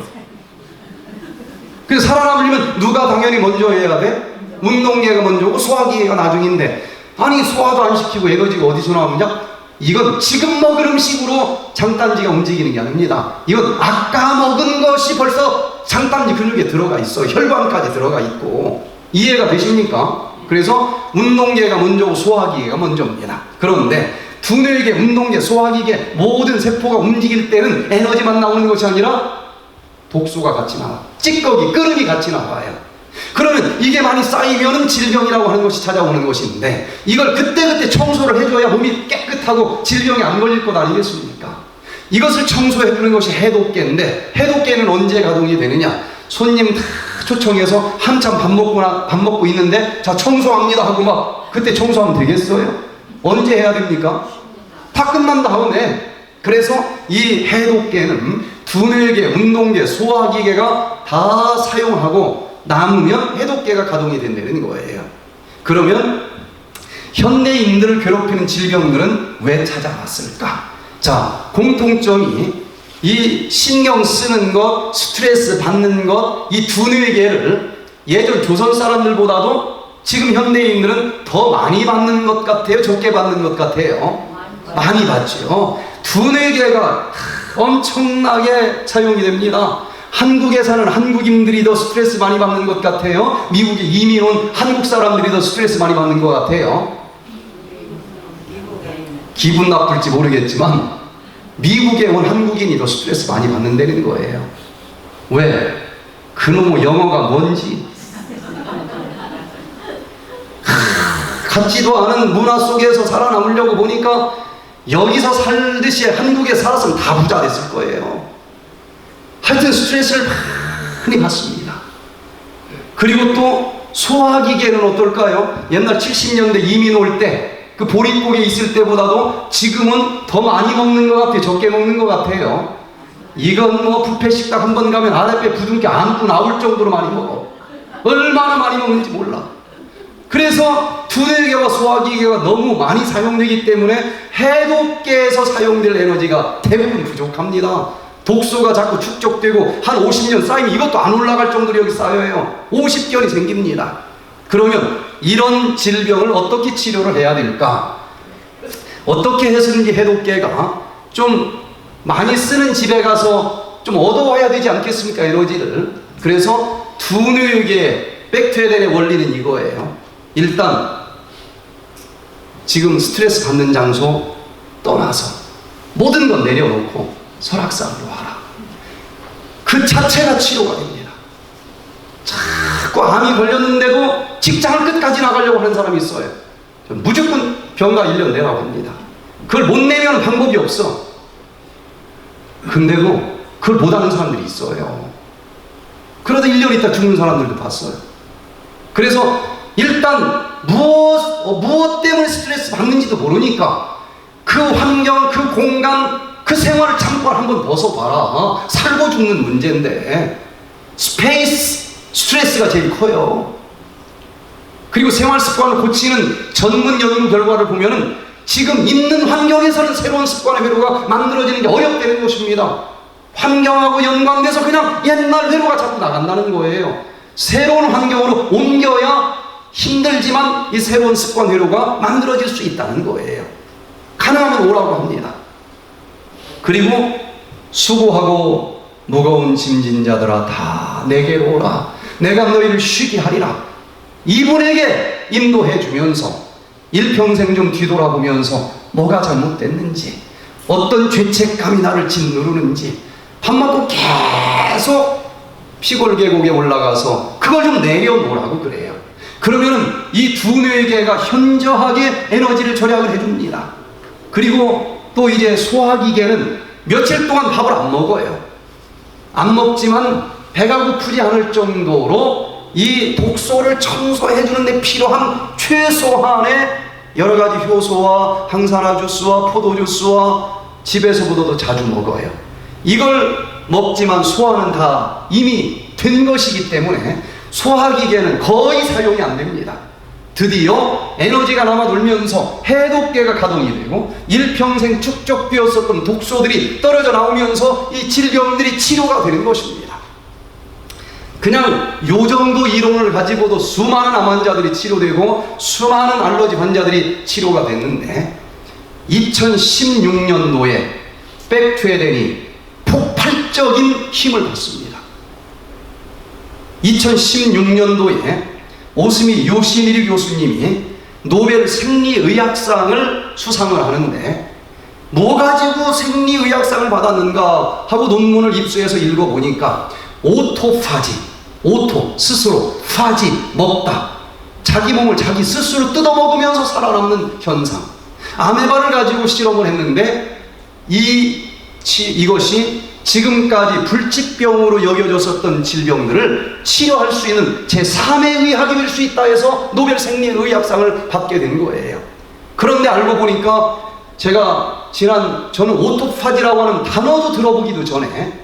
그래서 살아남으려면 누가 당연히 먼저 해야 돼? 운동계가 먼저고 소화기계가 나중인데, 아니 소화도 안 시키고 에너지가 어디서 나오느냐? 이건 지금 먹을 음식으로 장단지가 움직이는 게 아닙니다. 이건 아까 먹은 것이 벌써 장단지 근육에 들어가 있어. 혈관까지 들어가 있고. 이해가 되십니까? 그래서 운동계가 먼저고 소화기계가 먼저입니다. 그런데 두뇌계, 운동계, 소화기계 모든 세포가 움직일 때는 에너지만 나오는 것이 아니라 독소가 같이 나와. 찌꺼기, 끓음이 같이 나와요. 그러면 이게 많이 쌓이면 질병이라고 하는 것이 찾아오는 것인데, 이걸 그때그때 청소를 해줘야 몸이 깨끗하고 질병이 안 걸릴 것 아니겠습니까? 이것을 청소해주는 것이 해독계인데, 해독계는 언제 가동이 되느냐? 손님 다 초청해서 한참 밥 먹고 있는데 자 청소합니다 하고 막 그때 청소하면 되겠어요? 언제 해야 됩니까? 다 끝난 다음에. 그래서 이 해독계는 두뇌계, 운동계, 소화기계가 다 사용하고 남으면 해독계가 가동이 된다는 거예요. 그러면 현대인들을 괴롭히는 질병들은 왜 찾아왔을까? 자, 공통점이 이 신경 쓰는 것, 스트레스 받는 것, 이 두뇌계를 예전 조선 사람들보다도 지금 현대인들은 더 많이 받는 것 같아요? 적게 받는 것 같아요? 많이 받죠. 두뇌계가 엄청나게 사용이 됩니다. 한국에 사는 한국인들이 더 스트레스 많이 받는 것 같아요? 미국에 이민 온 한국 사람들이 더 스트레스 많이 받는 것 같아요? 기분 나쁠지 모르겠지만 미국에 온 한국인이 더 스트레스 많이 받는다는 거예요. 왜? 그놈의 영어가 뭔지 같지도 않은 문화 속에서 살아남으려고 보니까 여기서 살듯이 한국에 살았으면 다 부자 됐을 거예요. 하여튼 스트레스를 많이 받습니다. 그리고 또 소화기계는 어떨까요? 옛날 70년대 이민 올 때 그 보릿고개 있을 때보다도 지금은 더 많이 먹는 것 같아요? 적게 먹는 것 같아요? 이건 뭐 뷔페 식당 한 번 가면 아랫배 부둥켜 안고 나올 정도로 많이 먹어. 얼마나 많이 먹는지 몰라. 그래서 두뇌계와 소화기계가 너무 많이 사용되기 때문에 해독계에서 사용될 에너지가 대부분 부족합니다. 독소가 자꾸 축적되고 한 50년 쌓이면 이것도 안 올라갈 정도로 여기 쌓여요. 50견이 생깁니다. 그러면 이런 질병을 어떻게 치료를 해야 될까? 어떻게 해서든지 해독계가 좀 많이 쓰는 집에 가서 좀 얻어와야 되지 않겠습니까? 에너지를. 그래서 두뇌계 백퇴덴의 원리는 이거예요. 일단 지금 스트레스 받는 장소 떠나서 모든 건 내려놓고 설악산으로 와라. 그 자체가 치료가 됩니다. 자꾸 암이 걸렸는데도 직장을 끝까지 나가려고 하는 사람이 있어요. 무조건 병가 1년 내라고 합니다. 그걸 못 내면 방법이 없어. 근데도 그걸 못하는 사람들이 있어요. 그러다 1년 있다 죽는 사람들도 봤어요. 그래서 일단 무엇 때문에 스트레스 받는지도 모르니까 그 환경, 그 공간, 그 생활을 잠깐 한번 벗어봐라. 살고 죽는 문제인데 스트레스가 제일 커요. 그리고 생활 습관을 고치는 전문 연구 결과를 보면은 지금 있는 환경에서는 새로운 습관의 회로가 만들어지는 게 어렵다는 것입니다. 환경하고 연관돼서 그냥 옛날 회로가 자꾸 나간다는 거예요. 새로운 환경으로 옮겨야 힘들지만 이 새로운 습관 회로가 만들어질 수 있다는 거예요. 가능하면 오라고 합니다. 그리고 수고하고 무거운 짐진 자들아 다 내게로 오라. 내가 너희를 쉬게 하리라. 이분에게 인도해 주면서 일평생 좀 뒤돌아보면서 뭐가 잘못됐는지, 어떤 죄책감이 나를 짓누르는지, 밥 먹고 계속 시골 계곡에 올라가서 그걸 좀 내려놓으라고 그래요. 그러면은 이 두뇌계가 현저하게 에너지를 절약을 해줍니다. 그리고 또 이제 소화기계는 며칠 동안 밥을 안 먹어요. 안 먹지만 배가 고프지 않을 정도로 이 독소를 청소해주는 데 필요한 최소한의 여러 가지 효소와 항산화 주스와 포도 주스와 집에서보다도 자주 먹어요. 이걸 먹지만 소화는 다 이미 된 것이기 때문에 소화기계는 거의 사용이 안 됩니다. 드디어 에너지가 남아돌면서 해독계가 가동이 되고 일평생 축적되었었던 독소들이 떨어져 나오면서 이 질병들이 치료가 되는 것입니다. 그냥 요 정도 이론을 가지고도 수많은 암 환자들이 치료되고 수많은 알러지 환자들이 치료가 됐는데 2016년도에 백투에덴이 폭발적인 힘을 받습니다. 2016년도에 오스미 요시미리 교수님이 노벨 생리의학상을 수상을 하는데 뭐 가지고 생리의학상을 받았는가 하고 논문을 입수해서 읽어보니까 오토파지, 오토 스스로, 파지 먹다, 자기 몸을 자기 스스로 뜯어먹으면서 살아남는 현상, 아메바를 가지고 실험을 했는데 이것이 지금까지 불치병으로 여겨졌었던 질병들을 치료할 수 있는 제3의 의학이 될 수 있다 해서 노벨 생리의학상을 받게 된 거예요. 그런데 알고 보니까 저는 오토파지라고 하는 단어도 들어보기도 전에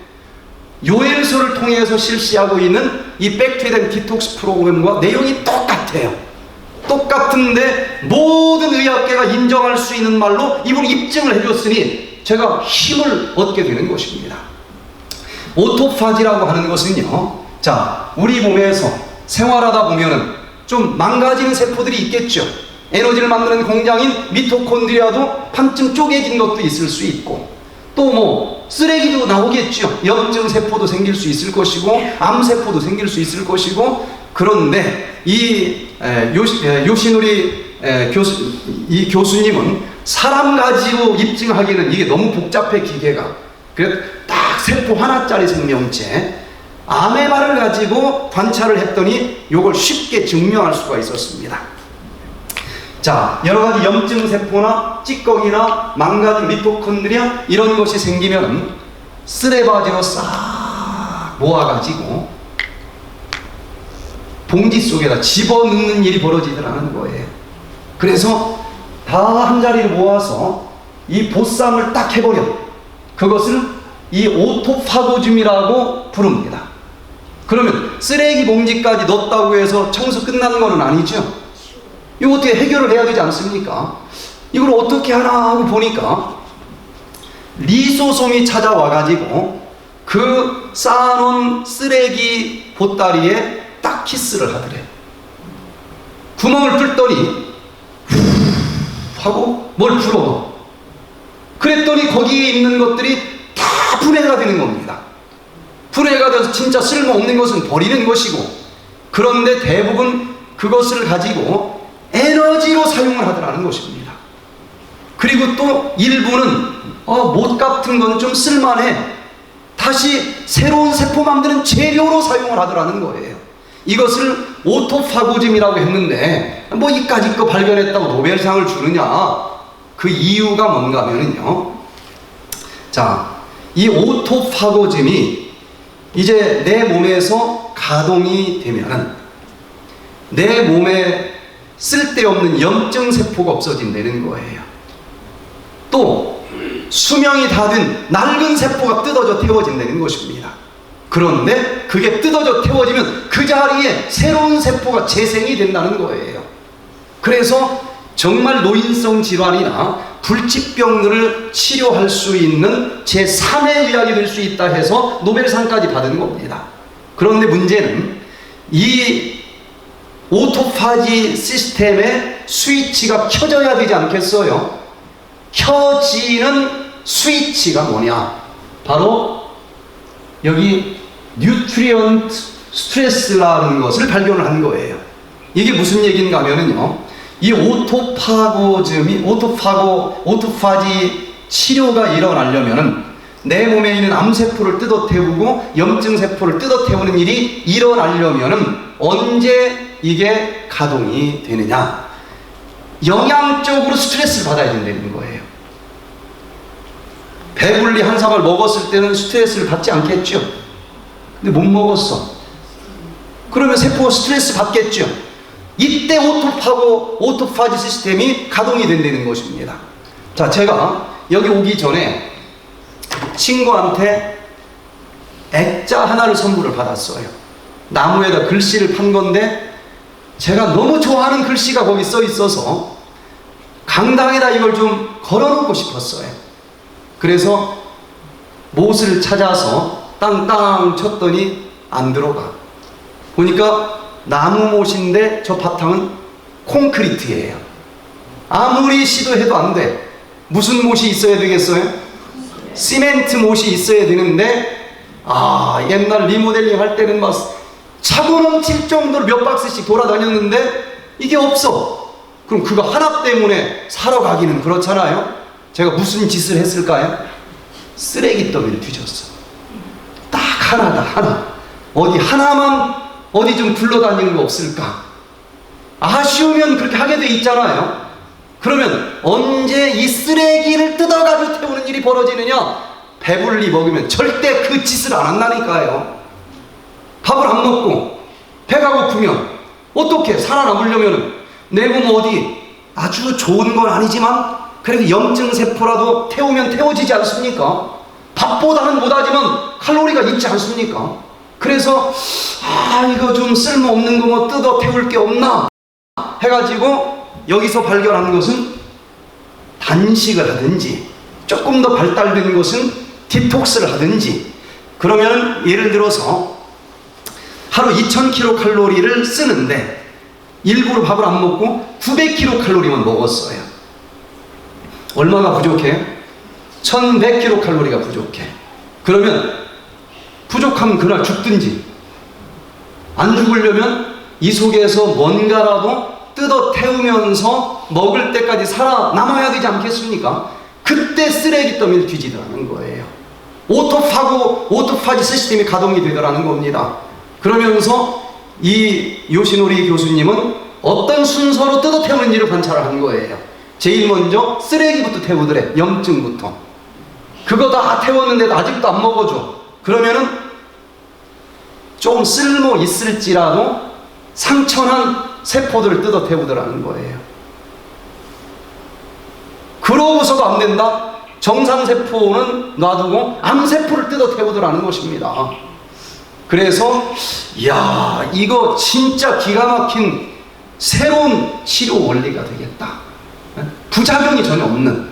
요엘서를 통해서 실시하고 있는 이 백투에덴 디톡스 프로그램과 내용이 똑같아요. 똑같은데 모든 의학계가 인정할 수 있는 말로 이분이 입증을 해줬으니 제가 힘을 얻게 되는 것입니다. 오토파지라고 하는 것은요, 자, 우리 몸에서 생활하다 보면은 좀 망가지는 세포들이 있겠죠. 에너지를 만드는 공장인 미토콘드리아도 반쯤 쪼개진 것도 있을 수 있고, 또 뭐 쓰레기도 나오겠죠. 염증 세포도 생길 수 있을 것이고, 암 세포도 생길 수 있을 것이고. 그런데 이 요시노리 교수님은 사람 가지고 입증하기는 이게 너무 복잡해, 기계가. 그래서 딱 세포 하나짜리 생명체 아메바를 가지고 관찰을 했더니 이걸 쉽게 증명할 수가 있었습니다. 자, 여러가지 염증 세포나 찌꺼기나 망가진 미토콘드리아 이런 것이 생기면 쓰레바지로 싹 모아가지고 봉지 속에다 집어넣는 일이 벌어지더라는 거예요. 그래서 다 한자리를 모아서 이 보쌈을 딱 해버려. 그것을 이 오토파고즘이라고 부릅니다. 그러면 쓰레기 봉지까지 넣었다고 해서 청소 끝나는 것은 아니죠. 이거 어떻게 해결을 해야 되지 않습니까? 이걸 어떻게 하나 하고 보니까 리소솜이 찾아와가지고 그 쌓아놓은 쓰레기 보따리에 딱 키스를 하더래. 구멍을 뚫더니 하고 뭘 불어넣어. 그랬더니 거기에 있는 것들이 다 분해가 되는 겁니다. 분해가 돼서 진짜 쓸모없는 것은 버리는 것이고, 그런데 대부분 그것을 가지고 에너지로 사용을 하더라는 것입니다. 그리고 또 일부는 못 같은 건 좀 쓸만해, 다시 새로운 세포 만드는 재료로 사용을 하더라는 거예요. 이것을 오토파고즘이라고 했는데 뭐 이까짓 거 발견했다고 노벨상을 주느냐, 그 이유가 뭔가 하면요, 자, 이 오토파고즘이 이제 내 몸에서 가동이 되면은 내 몸에 쓸데없는 염증 세포가 없어진다는 거예요. 또 수명이 다 된 낡은 세포가 뜯어져 태워진다는 것입니다. 그런데 그게 뜯어져 태워지면 그 자리에 새로운 세포가 재생이 된다는 거예요. 그래서 정말 노인성 질환이나 불치병들을 치료할 수 있는 제3의 의학이 될 수 있다 해서 노벨상까지 받은 겁니다. 그런데 문제는 이 오토파지 시스템의 스위치가 켜져야 되지 않겠어요? 켜지는 스위치가 뭐냐? 바로 여기 뉴트리언트 스트레스라는 것을 발견을 한 거예요. 이게 무슨 얘기인가 하면은요, 이 오토파지 치료가 일어나려면은 내 몸에 있는 암세포를 뜯어 태우고 염증 세포를 뜯어 태우는 일이 일어나려면은 언제 이게 가동이 되느냐? 영양적으로 스트레스를 받아야 된다는 거예요. 배불리 한 사발 먹었을 때는 스트레스를 받지 않겠죠? 근데 못 먹었어. 그러면 세포가 스트레스 받겠죠? 이때 오토파지 시스템이 가동이 된다는 것입니다. 자, 제가 여기 오기 전에 친구한테 액자 하나를 선물을 받았어요. 나무에다 글씨를 판 건데 제가 너무 좋아하는 글씨가 거기 써 있어서 강당에다 이걸 좀 걸어놓고 싶었어요. 그래서 못을 찾아서 땅땅 쳤더니 안 들어가. 보니까 나무 못인데 저 바탕은 콘크리트예요. 아무리 시도해도 안 돼. 무슨 못이 있어야 되겠어요? 시멘트 못이 있어야 되는데, 옛날 리모델링 할 때는 막 차고 넘칠 정도로 몇 박스씩 돌아다녔는데 이게 없어. 그럼 그거 하나 때문에 사러 가기는 그렇잖아요. 제가 무슨 짓을 했을까요? 쓰레기 더미를 뒤졌어. 딱 하나다, 하나. 어디 하나만 어디 좀 굴러다니는 거 없을까? 아쉬우면 그렇게 하게 돼 있잖아요. 그러면 언제 이 쓰레기를 뜯어가지고 태우는 일이 벌어지느냐? 배불리 먹으면 절대 그 짓을 안 한다니까요. 밥을 안 먹고 배가 고프면 어떻게 살아남으려면 내 몸 어디 아주 좋은 건 아니지만 그래도 염증세포라도 태우면 태워지지 않습니까? 밥보다는 못하지만 칼로리가 있지 않습니까? 그래서 이거 좀 쓸모없는 거 뭐 뜯어 태울 게 없나 해가지고 여기서 발견한 것은 단식을 하든지 조금 더 발달된 것은 디톡스를 하든지, 그러면 예를 들어서 하루 2000kcal 쓰는데 일부러 밥을 안 먹고 900kcal만 먹었어요. 얼마가 부족해요? 1100kcal가 부족해. 그러면 부족하면 그날 죽든지, 안 죽으려면 이 속에서 뭔가라도 뜯어 태우면서 먹을 때까지 살아남아야 되지 않겠습니까? 그때 쓰레기 더미를 뒤지더라는 거예요. 오토파지 시스템이 가동이 되더라는 겁니다. 그러면서 이 요시노리 교수님은 어떤 순서로 뜯어 태우는지를 관찰을 한 거예요. 제일 먼저 쓰레기부터 태우더래. 염증부터. 그거 다 태웠는데도 아직도 안 먹어줘. 그러면은 좀 쓸모 있을지라도 상처난 세포들을 뜯어 태우더라는 거예요. 그러고서도 안 된다? 정상세포는 놔두고 암세포를 뜯어 태우더라는 것입니다. 그래서 이거 진짜 기가 막힌 새로운 치료 원리가 되겠다. 부작용이 전혀 없는.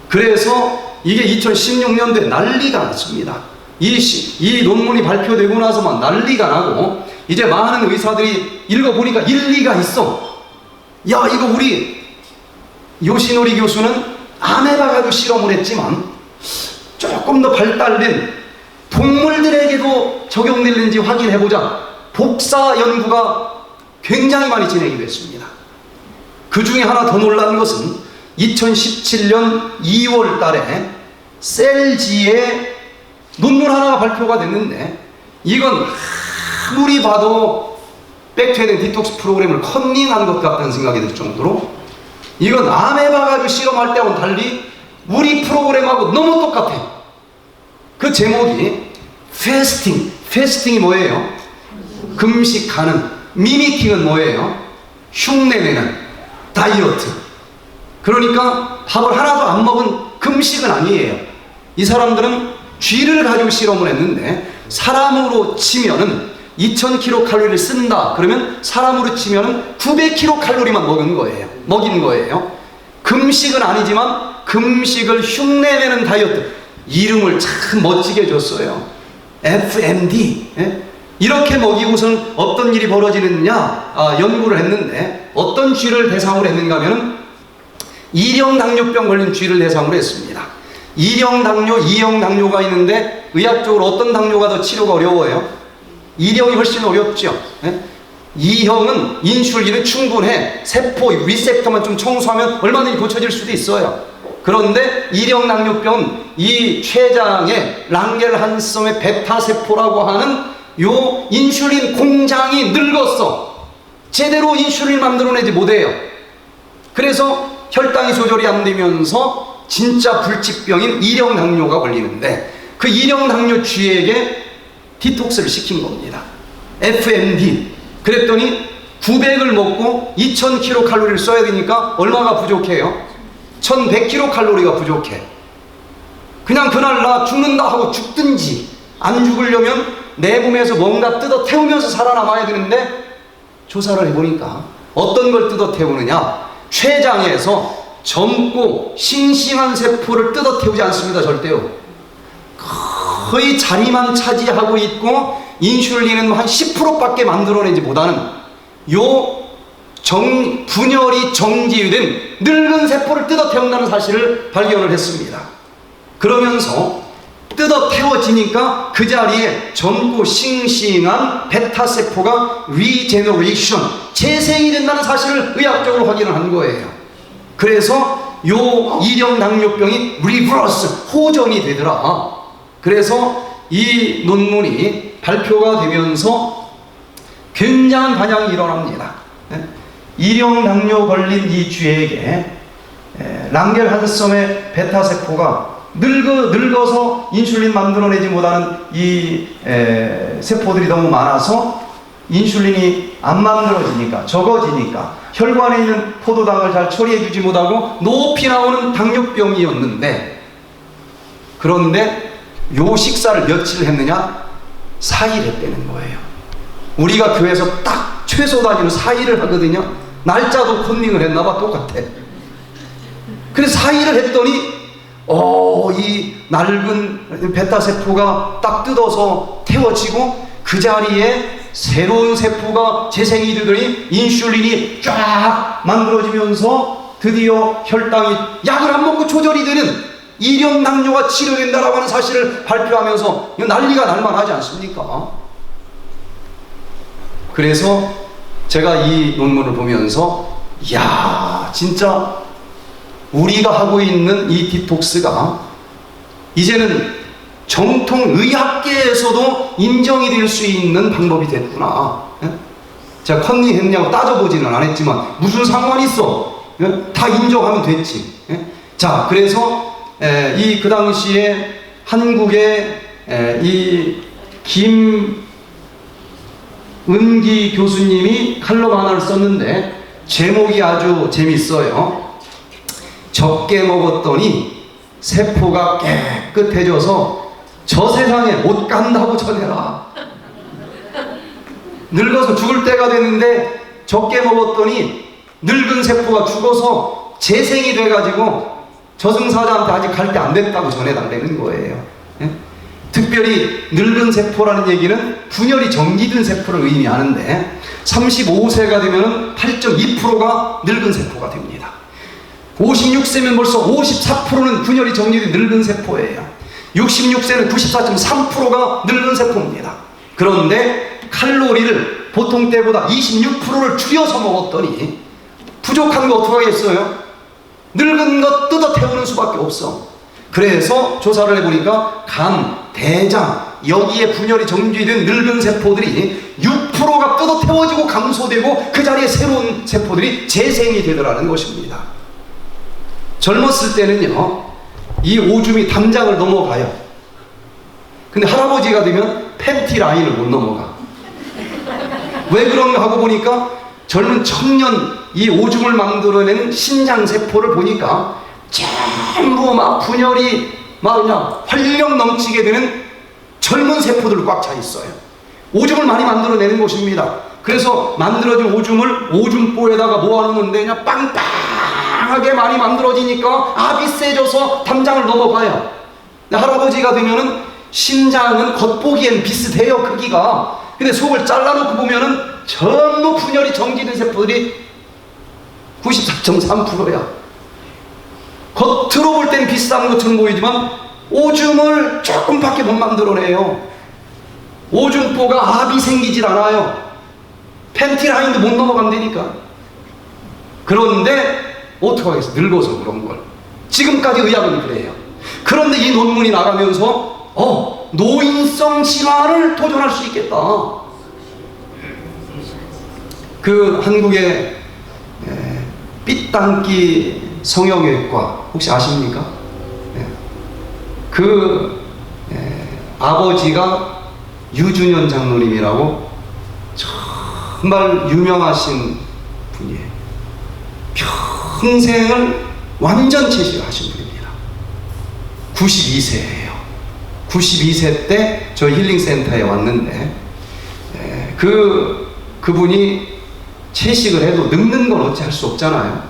그래서 이게 2016년도에 난리가 났습니다. 이 논문이 발표되고 나서만 난리가 나고 이제 많은 의사들이 읽어보니까 일리가 있어. 이거 우리 요시노리 교수는 암에봐 가지고 실험을 했지만 조금 더 발달된 동물들에게도 적용되는지 확인해보자. 복사 연구가 굉장히 많이 진행이 됐습니다. 그 중에 하나 더 놀란 것은 2017년 2월 달에 셀지에 논문 하나가 발표가 됐는데, 이건 아무리 봐도 백투에덴 디톡스 프로그램을 컨닝한 것 같다는 생각이 들 정도로, 이건 암에봐 가지고 실험할 때와는 달리 우리 프로그램하고 너무 똑같아. 그 제목이 패스팅이 뭐예요? 금식하는. 미미킹은 뭐예요? 흉내내는. 다이어트. 그러니까 밥을 하나도 안 먹은 금식은 아니에요. 이 사람들은 쥐를 가지고 실험을 했는데, 사람으로 치면은 2000kcal를 쓴다. 그러면 사람으로 치면은 900kcal만 먹인 거예요. 금식은 아니지만 금식을 흉내내는 다이어트. 이름을 참 멋지게 줬어요. FMD. 이렇게 먹이고선 어떤 일이 벌어지느냐 연구를 했는데, 어떤 쥐를 대상으로 했는가 하면 1형 당뇨병 걸린 쥐를 대상으로 했습니다. 1형 당뇨, 2형 당뇨가 있는데 의학적으로 어떤 당뇨가 더 치료가 어려워요? 2형이 훨씬 어렵죠. 2형은 인슐린은 충분해. 세포 리셉터만 좀 청소하면 얼마든지 고쳐질 수도 있어요. 그런데 1형 당뇨병은 이 췌장에 랑겔한섬의 베타세포라고 하는 요 인슐린 공장이 늙었어. 제대로 인슐린을 만들어내지 못해요. 그래서 혈당이 조절이 안 되면서 진짜 불치병인 1형 당뇨가 걸리는데, 그 1형 당뇨 쥐에게 디톡스를 시킨 겁니다. FMD. 그랬더니 900을 먹고 2000kcal를 써야 되니까 얼마가 부족해요? 1100kcal가 부족해. 그냥 그날 나 죽는다 하고 죽든지, 안 죽으려면 내 몸에서 뭔가 뜯어 태우면서 살아남아야 되는데 조사를 해보니까 어떤 걸 뜯어 태우느냐, 췌장에서 젊고 싱싱한 세포를 뜯어 태우지 않습니다. 절대요. 거의 자리만 차지하고 있고 인슐린은 한 10%밖에 만들어내지 못하는 요 분열이 정지된 늙은 세포를 뜯어 태운다는 사실을 발견을 했습니다. 그러면서 뜯어 태워지니까 그 자리에 젊고 싱싱한 베타세포가 리제너레이션, 재생이 된다는 사실을 의학적으로 확인을 한 거예요. 그래서 요 이령당뇨병이 리버스, 호전이 되더라. 그래서 이 논문이 발표가 되면서 굉장한 반향이 일어납니다. 이령당뇨 걸린 이 쥐에게 랑겔한섬의 베타세포가 늙어서 인슐린 만들어내지 못하는 이 세포들이 너무 많아서 인슐린이 안 만들어지니까, 적어지니까 혈관에 있는 포도당을 잘 처리해주지 못하고 높이 나오는 당뇨병이었는데, 그런데 요 식사를 며칠 했느냐? 4일 했다는 거예요. 우리가 교회에서 딱 최소 단위로 4일을 하거든요. 날짜도 컨닝을 했나봐. 똑같아. 그래서 4일을 했더니 이 낡은 베타세포가 딱 뜯어서 태워지고 그 자리에 새로운 세포가 재생이 되더니 인슐린이 쫙 만들어지면서 드디어 혈당이 약을 안 먹고 조절이 되는 이령당뇨가 치료된다라고 하는 사실을 발표하면서 난리가 날만하지 않습니까? 그래서 제가 이 논문을 보면서 이야, 진짜 우리가 하고 있는 이 디톡스가 이제는 정통 의학계에서도 인정이 될 수 있는 방법이 됐구나. 제가 컨닝했냐고 따져보지는 않았지만 무슨 상관이 있어? 다 인정하면 됐지. 자, 그래서 그 당시에 한국의 이 김은기 교수님이 칼럼 하나를 썼는데 제목이 아주 재밌어요. 적게 먹었더니 세포가 깨끗해져서 저 세상에 못 간다고 전해라. 늙어서 죽을 때가 됐는데 적게 먹었더니 늙은 세포가 죽어서 재생이 돼가지고 저승사자한테 아직 갈 때 안 됐다고 전해달라는 거예요. 특별히 늙은 세포라는 얘기는 분열이 정지된 세포를 의미하는데 35세가 되면 8.2%가 늙은 세포가 됩니다. 56세면 벌써 54%는 분열이 정리된 늙은 세포예요. 66세는 94.3%가 늙은 세포입니다. 그런데 칼로리를 보통 때보다 26%를 줄여서 먹었더니 부족한 거 어떻게 하겠어요? 늙은 것 뜯어 태우는 수밖에 없어. 그래서 조사를 해보니까 간, 대장, 여기에 분열이 정지된 늙은 세포들이 6%가 뜯어 태워지고 감소되고 그 자리에 새로운 세포들이 재생이 되더라는 것입니다. 젊었을 때는요, 이 오줌이 담장을 넘어가요. 근데 할아버지가 되면 팬티 라인을 못 넘어가. 왜 그런가 하고 보니까 젊은 청년 이 오줌을 만들어내는 신장세포를 보니까 전부 막 분열이 막 그냥 활력 넘치게 되는 젊은 세포들로 꽉 차 있어요. 오줌을 많이 만들어내는 곳입니다. 그래서 만들어진 오줌을 오줌보에다가 모아놓는데 그냥 빵빵하게 많이 만들어지니까 압이 세져서 담장을 넘어가요. 할아버지가 되면은 신장은 겉보기엔 비슷해요, 크기가. 근데 속을 잘라놓고 보면은 전부 분열이 정지된 세포들이 94.3%야. 겉으로 볼 땐 비슷한 것처럼 보이지만 오줌을 조금밖에 못 만들어내요. 오줌보가 압이 생기질 않아요. 팬티 라인도 못 넘어간다니까. 그런데 어떡하겠어, 늙어서 그런 걸. 지금까지 의학은 그래요. 그런데 이 논문이 나가면서 노인성 질환을 도전할 수 있겠다. 그 한국의 삐땅기 성형외과 혹시 아십니까? 아버지가 유준현 장로님이라고 정말 유명하신 분이에요. 평생을 완전 채식하신 분입니다. 92세예요. 92세 때 저희 힐링센터에 왔는데 그분이 채식을 해도 늙는 건 어찌 할 수 없잖아요.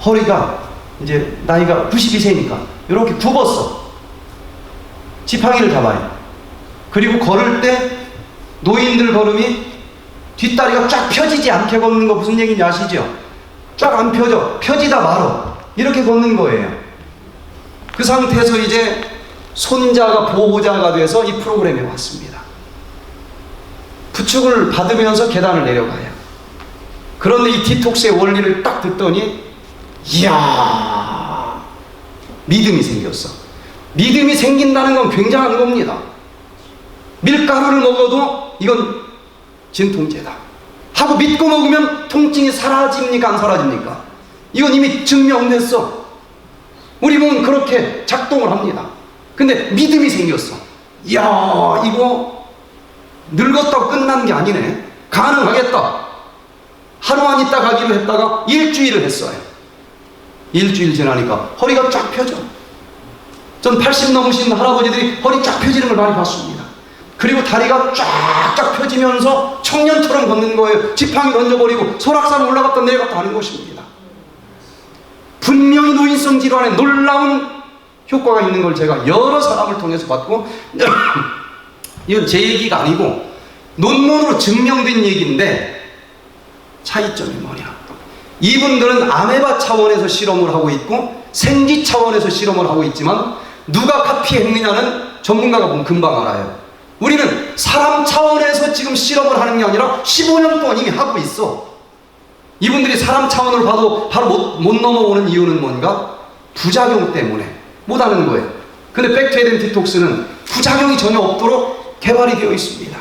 허리가 이제 나이가 92세니까 이렇게 굽었어. 지팡이를 잡아요. 그리고 걸을 때 노인들 걸음이 뒷다리가 쫙 펴지지 않게 걷는 거 무슨 얘기인지 아시죠? 쫙 안 펴져. 펴지다 말어. 이렇게 걷는 거예요. 그 상태에서 이제 손자가 보호자가 돼서 이 프로그램에 왔습니다. 부축을 받으면서 계단을 내려가요. 그런데 이 디톡스의 원리를 딱 듣더니 이야, 믿음이 생겼어. 믿음이 생긴다는 건 굉장한 겁니다. 밀가루를 먹어도 이건 진통제다 하고 믿고 먹으면 통증이 사라집니까? 안 사라집니까? 이건 이미 증명됐어. 우리 몸은 그렇게 작동을 합니다. 근데 믿음이 생겼어. 이야, 이거 늙었다고 끝난 게 아니네. 가능하겠다. 하루만 있다 가기로 했다가 일주일을 했어요. 일주일 지나니까 허리가 쫙 펴져. 전 80 넘으신 할아버지들이 허리 쫙 펴지는 걸 많이 봤습니다. 그리고 다리가 쫙쫙 펴지면서 청년처럼 걷는 거예요. 지팡이 던져버리고 설악산 올라갔다 내려갔다 하는 것입니다. 분명히 노인성 질환에 놀라운 효과가 있는 걸 제가 여러 사람을 통해서 봤고, 이건 제 얘기가 아니고 논문으로 증명된 얘기인데, 차이점이 뭐냐? 이분들은 아메바 차원에서 실험을 하고 있고 생쥐 차원에서 실험을 하고 있지만 누가 카피했느냐는 전문가가 보면 금방 알아요. 우리는 사람 차원에서 지금 실험을 하는 게 아니라 15년 동안 이미 하고 있어. 이분들이 사람 차원으로 봐도 바로 못 넘어오는 이유는 뭔가? 부작용 때문에 못하는 거예요. 근데 백투에덴 디톡스는 부작용이 전혀 없도록 개발이 되어 있습니다.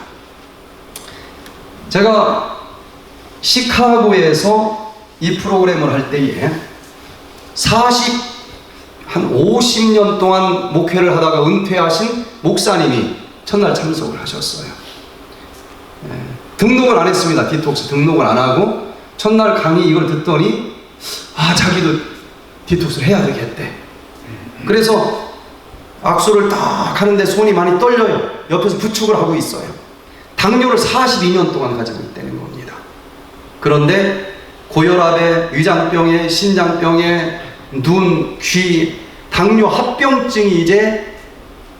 제가 시카고에서 이 프로그램을 할 때에 한 50년 동안 목회를 하다가 은퇴하신 목사님이 첫날 참석을 하셨어요. 등록을 안 했습니다. 디톡스 등록을 안 하고 첫날 강의 이걸 듣더니 자기도 디톡스를 해야 되겠대. 그래서 악수를 딱 하는데 손이 많이 떨려요. 옆에서 부축을 하고 있어요. 당뇨를 42년 동안 가지고 있다는 겁니다. 그런데 고혈압에 위장병에 신장병에 눈, 귀, 당뇨 합병증이 이제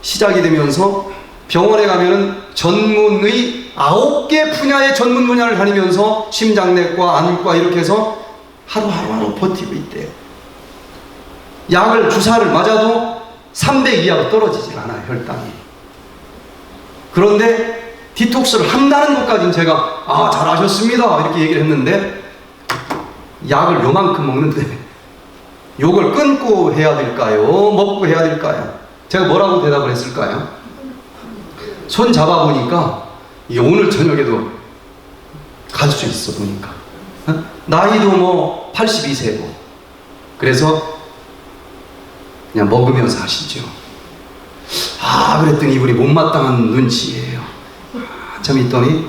시작이 되면서 병원에 가면은 전문의 9개 분야의 전문 분야를 다니면서 심장내과, 안과 이렇게 해서 하루 버티고 있대요. 약을 주사를 맞아도 300 이하로 떨어지질 않아요, 혈당이. 그런데 디톡스를 한다는 것까지는 제가 잘하셨습니다 이렇게 얘기를 했는데, 약을 요만큼 먹는데 요걸 끊고 해야 될까요? 먹고 해야 될까요? 제가 뭐라고 대답을 했을까요? 손 잡아보니까 오늘 저녁에도 갈 수 있어 보니까. 나이도 뭐 82세고. 그래서 그냥 먹으면서 하시죠. 그랬더니 이분이 못마땅한 눈치예요. 한참 있더니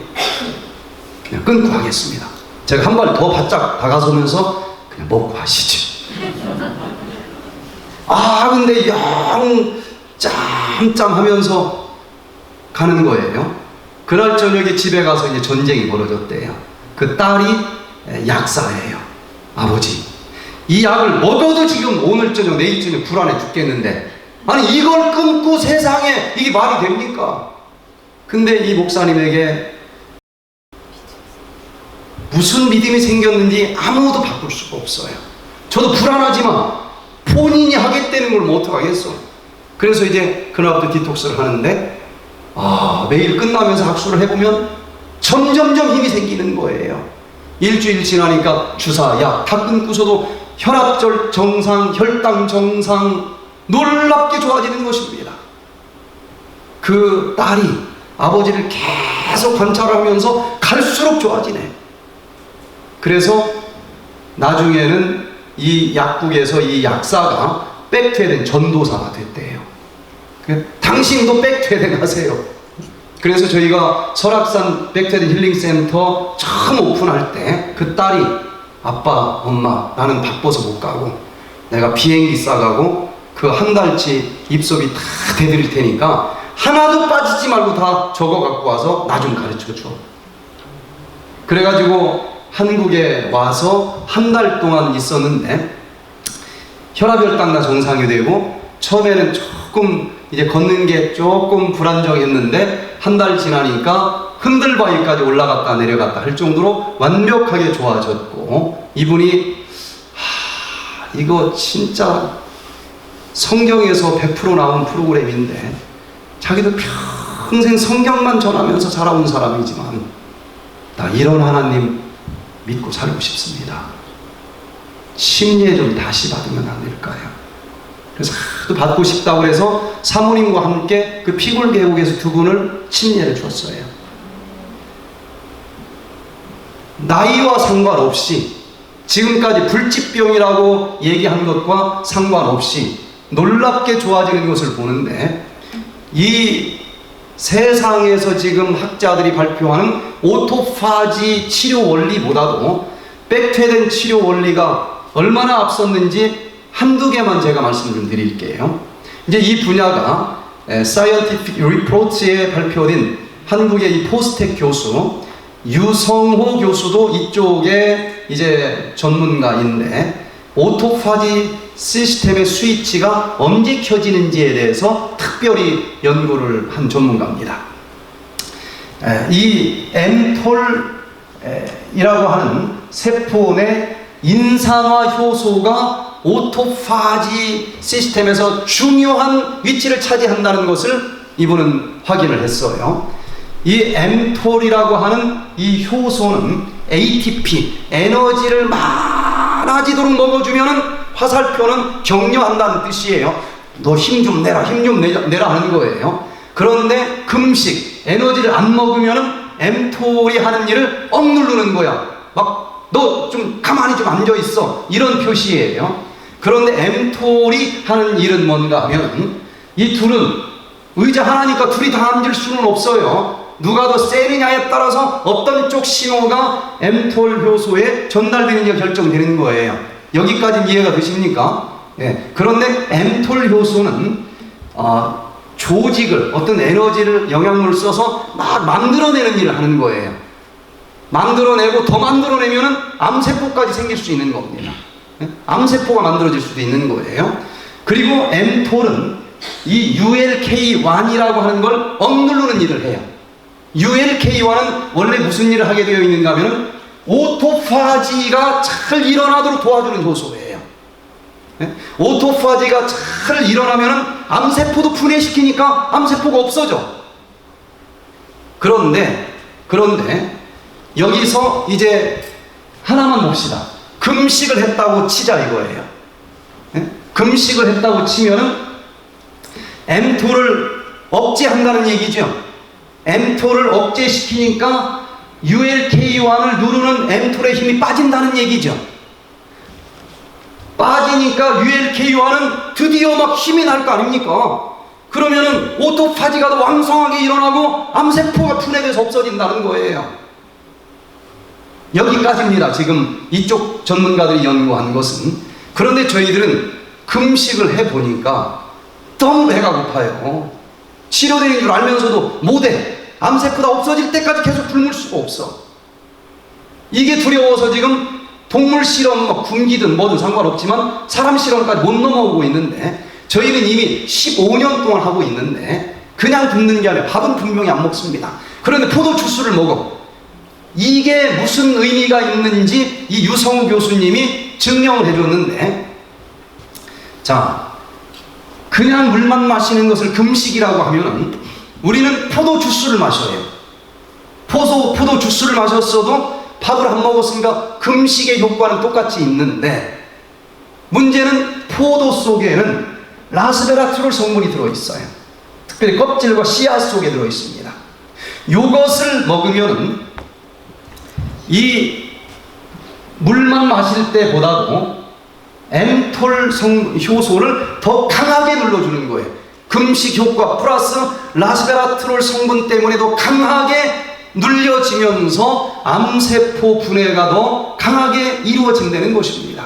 그냥 끊고 하겠습니다. 제가 한 발 더 바짝 다가서면서 그냥 먹고 하시죠. 근데 영 짬짬하면서 가는 거예요. 그날 저녁에 집에 가서 이제 전쟁이 벌어졌대요. 그 딸이 약사예요. 아버지, 이 약을 먹어도 지금 오늘 저녁 내일 저녁 불안해 죽겠는데 이걸 끊고 세상에 이게 말이 됩니까? 근데 이 목사님에게 무슨 믿음이 생겼는지 아무도 바꿀 수가 없어요. 저도 불안하지만 본인이 하겠다는 걸 뭐 어떡하겠어. 그래서 이제 그날부터 디톡스를 하는데 매일 끝나면서 학수를 해보면 점점점 힘이 생기는 거예요. 일주일 지나니까 주사, 약 다 끊고서도 혈압 정상, 혈당 정상, 놀랍게 좋아지는 것입니다. 그 딸이 아버지를 계속 관찰하면서 갈수록 좋아지네. 그래서 나중에는 이 약국에서 이 약사가 백투에덴 전도사가 됐대요. 당신도 백투에덴 하세요. 그래서 저희가 설악산 백투에덴 힐링센터 처음 오픈할 때 그 딸이 아빠, 엄마, 나는 바빠서 못 가고 내가 비행기 싸가고 그 한 달치 입소비 다 대드릴 테니까 하나도 빠지지 말고 다 적어 갖고 와서 나 좀 가르쳐 줘. 그래가지고 한국에 와서 한 달 동안 있었는데 혈압혈당 다 정상이 되고 처음에는 조금 이제 걷는 게 조금 불안정했는데 한 달 지나니까 흔들바위까지 올라갔다 내려갔다 할 정도로 완벽하게 좋아졌고, 이분이 이거 진짜 성경에서 100% 나온 프로그램인데 자기도 평생 성경만 전하면서 살아온 사람이지만 나 이런 하나님 믿고 살고 싶습니다. 침례 좀 다시 받으면 안 될까요? 그래서 하도 받고 싶다고 해서 사모님과 함께 그 피골 계곡에서 두 분을 침례를 줬어요. 나이와 상관없이 지금까지 불치병이라고 얘기한 것과 상관없이 놀랍게 좋아지는 것을 보는데, 이 세상에서 지금 학자들이 발표하는 오토파지 치료 원리보다도 백퇴된 치료 원리가 얼마나 앞섰는지 한두 개만 제가 말씀 좀 드릴게요. 이제 이 분야가 Scientific Reports에 발표된 한국의 이 포스텍 교수 유성호 교수도 이쪽에 이제 전문가인데, 오토파지 시스템의 스위치가 언제 켜지는지에 대해서 특별히 연구를 한 전문가입니다. 이 mTOR이라고 하는 세포 내 인산화 효소가 오토파지 시스템에서 중요한 위치를 차지한다는 것을 이분은 확인을 했어요. 이 mTOR이라고 하는 이 효소는 ATP, 에너지를 많아지도록 먹어주면 화살표는 격려한다는 뜻이에요. 너 힘 좀 내라, 힘 좀 내라 하는 거예요. 그런데 금식, 에너지를 안 먹으면 mTOR이 하는 일을 억누르는 거야. 막 너 좀 가만히 좀 앉아 있어, 이런 표시예요. 그런데 mTOR이 하는 일은 뭔가 하면, 이 둘은 의자 하나니까 둘이 다 앉을 수는 없어요. 누가 더 세느냐에 따라서 어떤 쪽 신호가 mTOR 효소에 전달되는지가 결정되는 거예요. 여기까지 이해가 되십니까? 예. 그런데 mTOR 효소는 조직을, 어떤 에너지를, 영양분을 써서 막 만들어내는 일을 하는 거예요. 만들어내고 더 만들어내면 암세포까지 생길 수 있는 겁니다. 예? 암세포가 만들어질 수도 있는 거예요. 그리고 mTOR은 이 ULK1이라고 하는 걸 억누르는 일을 해요. ULK1은 원래 무슨 일을 하게 되어 있는가 하면 오토파지가 잘 일어나도록 도와주는 효소예요. 네? 오토파지가 잘 일어나면 암세포도 분해시키니까 암세포가 없어져. 그런데 여기서 이제 하나만 봅시다. 금식을 했다고 치자 이거예요. 네? 금식을 했다고 치면은 mTOR을 억제한다는 얘기죠. mTOR을 억제시키니까 ULK1을 누르는 mTOR의 힘이 빠진다는 얘기죠. 빠지니까 ULK1은 드디어 막 힘이 날 거 아닙니까? 그러면은 오토파지가 더 왕성하게 일어나고 암세포가 분해돼서 없어진다는 거예요. 여기까지입니다. 지금 이쪽 전문가들이 연구한 것은. 그런데 저희들은 금식을 해보니까 너무 배가 고파요. 치료되는 줄 알면서도 못해. 암세포가 없어질 때까지 계속 굶을 수가 없어. 이게 두려워서 지금 동물 실험, 굶기든 뭐든 상관없지만 사람 실험까지 못 넘어오고 있는데, 저희는 이미 15년 동안 하고 있는데 그냥 굶는 게 아니라 밥은 분명히 안 먹습니다. 그런데 포도 주스를 먹어. 이게 무슨 의미가 있는지 이 유성우 교수님이 증명을 해줬는데, 자, 그냥 물만 마시는 것을 금식이라고 하면 우리는 포도 주스를 마셔요. 포도 주스를 마셨어도 밥을 안 먹었으니까 금식의 효과는 똑같이 있는데, 문제는 포도 속에는 라스베라트롤 성분이 들어있어요. 특별히 껍질과 씨앗 속에 들어있습니다. 이것을 먹으면 이 물만 마실 때보다도 mTOR 효소를 더 강하게 눌러주는 거예요. 금식 효과 플러스 라스베라트롤 성분 때문에도 강하게 눌려지면서 암세포 분해가 더 강하게 이루어진다는 것입니다.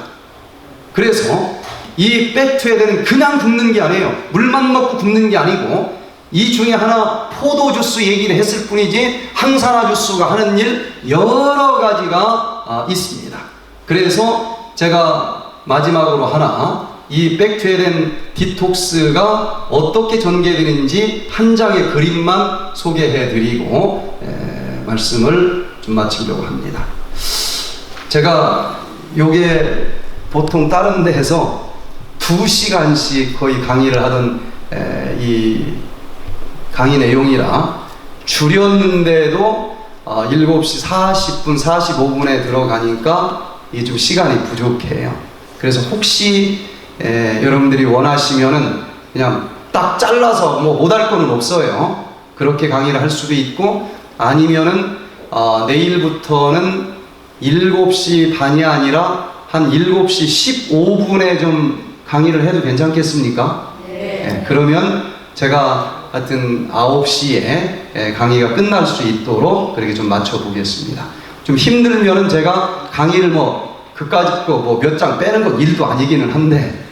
그래서 이 백투에는 그냥 굶는 게 아니에요. 물만 먹고 굶는 게 아니고 이 중에 하나 포도주스 얘기를 했을 뿐이지 항산화 주스가 하는 일 여러 가지가 있습니다. 그래서 제가 마지막으로 하나 이 백투에덴 디톡스가 어떻게 전개되는지 한 장의 그림만 소개해 드리고 말씀을 좀 마치려고 합니다. 제가 요게 보통 다른 데에서 2시간씩 거의 강의를 하던 이 강의 내용이라 줄였는데도 7시 40분, 45분에 들어가니까 이게 좀 시간이 부족해요. 그래서 혹시 여러분들이 원하시면은 그냥 딱 잘라서 뭐 못할 거는 없어요. 그렇게 강의를 할 수도 있고, 아니면은 내일부터는 7시 반이 아니라 한 7시 15분에 좀 강의를 해도 괜찮겠습니까? 네. 그러면 제가 하여튼 9시에 강의가 끝날 수 있도록 그렇게 좀 맞춰 보겠습니다. 좀 힘들면은 제가 강의를 그까짓 거 몇 장 빼는 건 일도 아니기는 한데,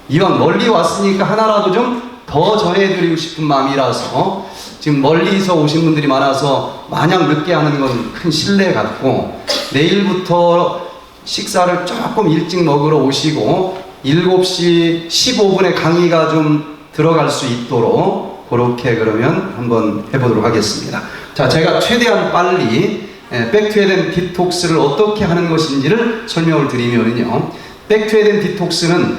이왕 멀리 왔으니까 하나라도 좀 더 전해드리고 싶은 마음이라서, 지금 멀리서 오신 분들이 많아서 마냥 늦게 하는 건 큰 실례 같고, 내일부터 식사를 조금 일찍 먹으러 오시고 7시 15분에 강의가 좀 들어갈 수 있도록 그렇게 그러면 한번 해보도록 하겠습니다. 자, 제가 최대한 빨리 백투에덴 디톡스를 어떻게 하는 것인지를 설명을 드리면요, 백투에덴 디톡스는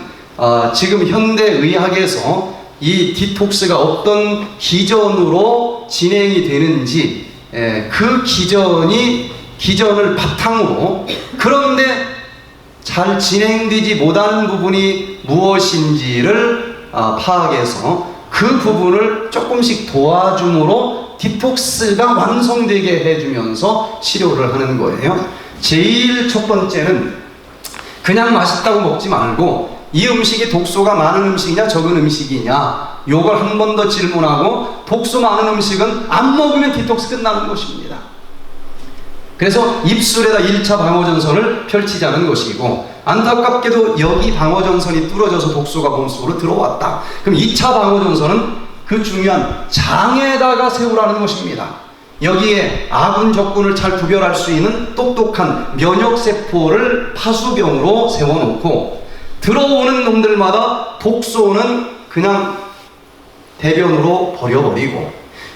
지금 현대의학에서 이 디톡스가 어떤 기전으로 진행이 되는지, 그 기전을 바탕으로, 그런데 잘 진행되지 못하는 부분이 무엇인지를 파악해서 그 부분을 조금씩 도와줌으로 디톡스가 완성되게 해주면서 치료를 하는 거예요. 제일 첫 번째는 그냥 맛있다고 먹지 말고, 이 음식이 독소가 많은 음식이냐 적은 음식이냐, 요걸 한 번 더 질문하고, 독소 많은 음식은 안 먹으면 디톡스 끝나는 것입니다. 그래서 입술에다 1차 방어전선을 펼치자는 것이고, 안타깝게도 여기 방어전선이 뚫어져서 독소가 몸속으로 들어왔다. 그럼 2차 방어전선은 그 중요한 장에다가 세우라는 것입니다. 여기에 아군 적군을 잘 구별할 수 있는 똑똑한 면역세포를 파수병으로 세워놓고, 들어오는 놈들마다 독소는 그냥 대변으로 버려버리고,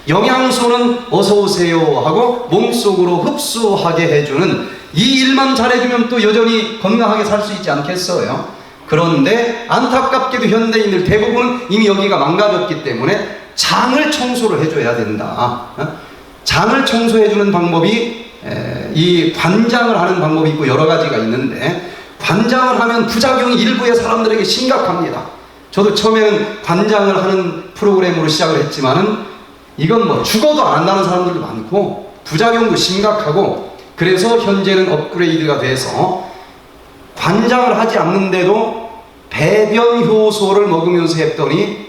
영양소는 어서오세요 하고 몸속으로 흡수하게 해주는 이 일만 잘해주면 또 여전히 건강하게 살 수 있지 않겠어요? 그런데 안타깝게도 현대인들 대부분은 이미 여기가 망가졌기 때문에 장을 청소를 해줘야 된다. 장을 청소해주는 방법이 이 관장을 하는 방법이 있고 여러 가지가 있는데, 관장을 하면 부작용이 일부의 사람들에게 심각합니다. 저도 처음에는 관장을 하는 프로그램으로 시작을 했지만은 이건 죽어도 안 한다는 사람들도 많고 부작용도 심각하고, 그래서 현재는 업그레이드가 돼서 관장을 하지 않는데도 배변 효소를 먹으면서 했더니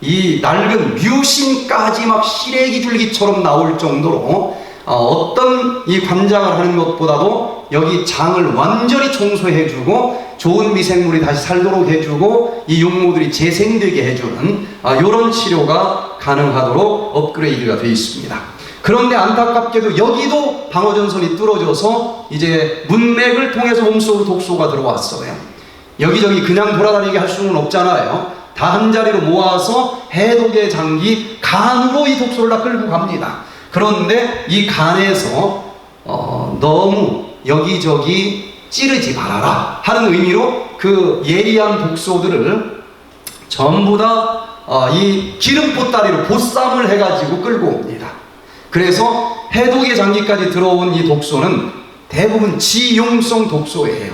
이 낡은 뮤신까지 막 시래기 줄기처럼 나올 정도로 어떤 이 관장을 하는 것보다도 여기 장을 완전히 청소해주고 좋은 미생물이 다시 살도록 해주고 이 용모들이 재생되게 해주는 이런 치료가 가능하도록 업그레이드가 되어 있습니다. 그런데 안타깝게도 여기도 방어전선이 뚫어져서 이제 문맥을 통해서 몸속으로 독소가 들어왔어요. 여기저기 그냥 돌아다니게 할 수는 없잖아요. 다 한자리로 모아서 해독의 장기 간으로 이 독소를 다 끌고 갑니다. 그런데 이 간에서 너무 여기저기 찌르지 말아라 하는 의미로 그 예리한 독소들을 전부 다 이 기름보따리로 보쌈을 해가지고 끌고 옵니다. 그래서 해독의 장기까지 들어온 이 독소는 대부분 지용성 독소예요.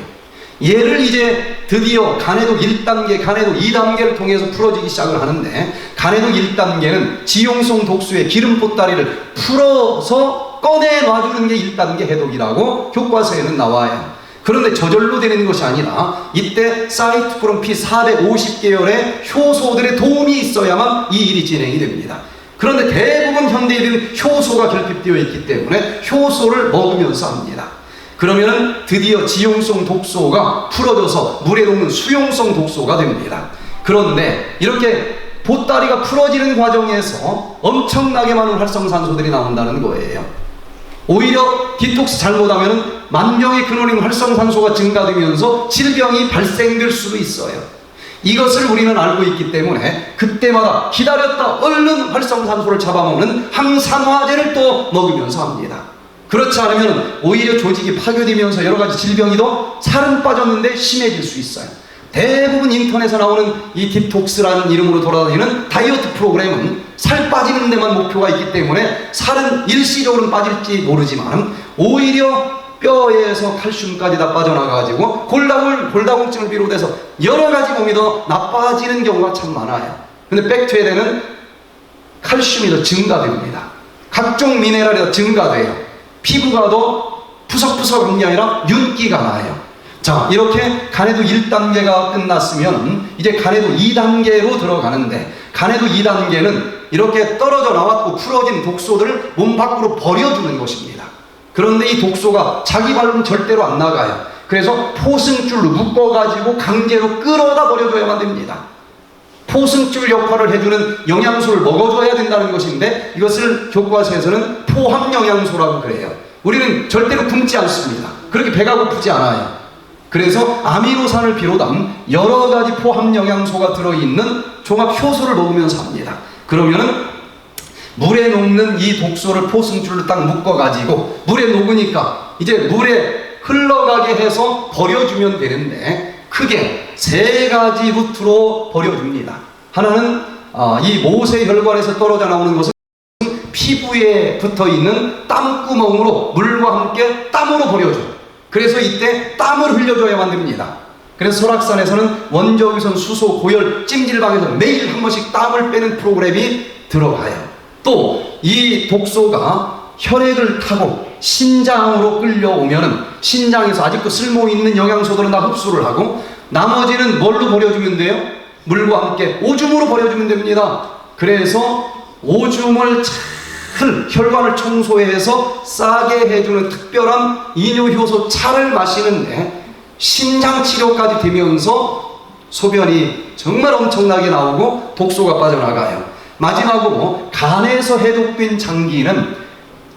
얘를 이제 드디어 간해독 1단계, 간해독 2단계를 통해서 풀어지기 시작을 하는데, 간해독 1단계는 지용성 독소의 기름보따리를 풀어서 꺼내 놔주는 게 1단계 해독이라고 교과서에는 나와요. 그런데 저절로 되는 것이 아니라 이때 사이토크롬 P450계열의 효소들의 도움이 있어야만 이 일이 진행이 됩니다. 그런데 대부분 현대인은 효소가 결핍되어 있기 때문에 효소를 먹으면서 합니다. 그러면 드디어 지용성 독소가 풀어져서 물에 녹는 수용성 독소가 됩니다. 그런데 이렇게 보따리가 풀어지는 과정에서 엄청나게 많은 활성산소들이 나온다는 거예요. 오히려 디톡스 잘못하면 만병의 근원인 활성산소가 증가되면서 질병이 발생될 수도 있어요. 이것을 우리는 알고 있기 때문에 그때마다 기다렸다 얼른 활성산소를 잡아먹는 항산화제를 또 먹으면서 합니다. 그렇지 않으면 오히려 조직이 파괴되면서 여러 가지 질병이 더 살은 빠졌는데 심해질 수 있어요. 대부분 인터넷에 나오는 이 디톡스라는 이름으로 돌아다니는 다이어트 프로그램은 살 빠지는 데만 목표가 있기 때문에 살은 일시적으로는 빠질지 모르지만 오히려 뼈에서 칼슘까지 다 빠져나가가지고 골다공증을 비롯해서 여러 가지 몸이 더 나빠지는 경우가 참 많아요. 근데 백투에는 칼슘이 더 증가됩니다. 각종 미네랄이 더 증가돼요. 피부가 더 푸석푸석한 게 아니라 윤기가 나요. 자, 이렇게 간해도 1단계가 끝났으면 이제 간해도 2단계로 들어가는데, 간해도 2단계는 이렇게 떨어져 나왔고 풀어진 독소들을 몸 밖으로 버려두는 것입니다. 그런데 이 독소가 자기 발로는 절대로 안 나가요. 그래서 포승줄로 묶어가지고 강제로 끌어다 버려줘야만 됩니다. 포승줄 역할을 해주는 영양소를 먹어줘야 된다는 것인데, 이것을 교과서에서는 포함영양소라고 그래요. 우리는 절대로 굶지 않습니다. 그렇게 배가 고프지 않아요. 그래서 아미노산을 비롯한 여러 가지 포함 영양소가 들어있는 종합 효소를 먹으면서 합니다. 그러면은 물에 녹는 이 독소를 포승줄로 딱 묶어가지고 물에 녹으니까 이제 물에 흘러가게 해서 버려주면 되는데, 크게 3가지 루트로 버려줍니다. 하나는 이 모세혈관에서 떨어져 나오는 것은 피부에 붙어있는 땀구멍으로 물과 함께 땀으로 버려줘요. 그래서 이때 땀을 흘려줘야만 됩니다. 그래서 설악산에서는 원적외선, 수소, 고열, 찜질방에서 매일 한 번씩 땀을 빼는 프로그램이 들어가요. 또 이 독소가 혈액을 타고 신장으로 끌려오면은 신장에서 아직도 쓸모있는 영양소들은 다 흡수를 하고 나머지는 뭘로 버려주면 돼요? 물과 함께 오줌으로 버려주면 됩니다. 그래서 오줌을 혈관을 청소해서 싸게 해주는 특별한 이뇨효소 차를 마시는데 신장 치료까지 되면서 소변이 정말 엄청나게 나오고 독소가 빠져나가요. 마지막으로 간에서 해독된 장기는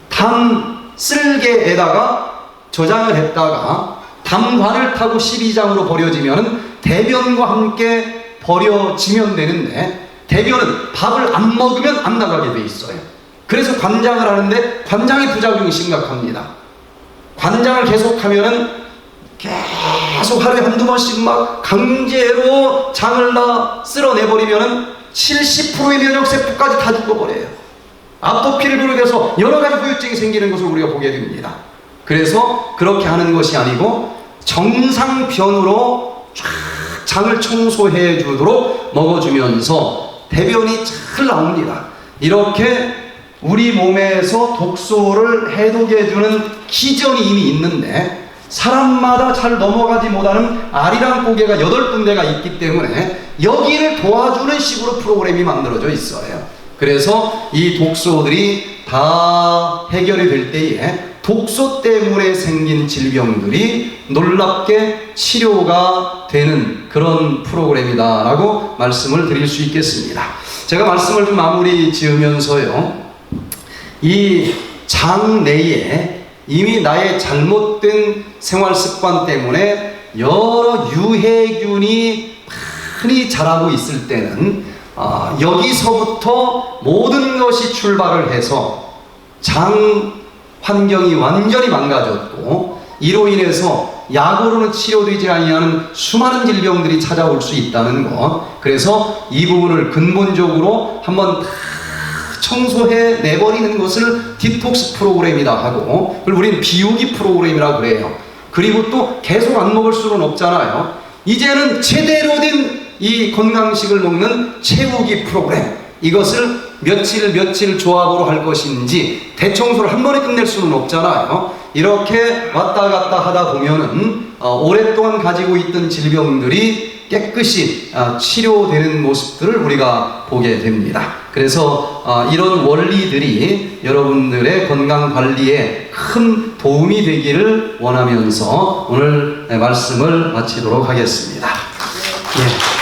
담 쓸개에다가 저장을 했다가 담관을 타고 12장으로 버려지면 대변과 함께 버려지면 되는데, 대변은 밥을 안 먹으면 안 나가게 돼 있어요. 그래서 관장을 하는데 관장의 부작용이 심각합니다. 관장을 계속하면은 계속 하루에 한두 번씩 막 강제로 장을 다 쓸어내버리면은 70%의 면역세포까지 다 죽어버려요. 아토피를 비롯해서 여러 가지 후유증이 생기는 것을 우리가 보게 됩니다. 그래서 그렇게 하는 것이 아니고 정상변으로 쫙 장을 청소해 주도록 먹어주면서 대변이 잘 나옵니다. 이렇게 우리 몸에서 독소를 해독해주는 기전이 이미 있는데, 사람마다 잘 넘어가지 못하는 아리랑 고개가 8군데가 있기 때문에 여기를 도와주는 식으로 프로그램이 만들어져 있어요. 그래서 이 독소들이 다 해결이 될 때에 독소 때문에 생긴 질병들이 놀랍게 치료가 되는 그런 프로그램이다라고 말씀을 드릴 수 있겠습니다. 제가 말씀을 좀 마무리 지으면서요, 이 장 내에 이미 나의 잘못된 생활 습관 때문에 여러 유해균이 많이 자라고 있을 때는 여기서부터 모든 것이 출발을 해서 장 환경이 완전히 망가졌고, 이로 인해서 약으로는 치료되지 아니하는 수많은 질병들이 찾아올 수 있다는 것. 그래서 이 부분을 근본적으로 한번 청소해 내버리는 것을 디톡스 프로그램이다 하고, 그리고 우리는 비우기 프로그램이라 그래요. 그리고 또 계속 안 먹을 수는 없잖아요. 이제는 제대로 된 이 건강식을 먹는 채우기 프로그램, 이것을 며칠 조합으로 할 것인지 대청소를 한 번에 끝낼 수는 없잖아요. 이렇게 왔다 갔다 하다 보면은 오랫동안 가지고 있던 질병들이 깨끗이 치료되는 모습들을 우리가 보게 됩니다. 그래서 이런 원리들이 여러분들의 건강관리에 큰 도움이 되기를 원하면서 오늘 말씀을 마치도록 하겠습니다. 예.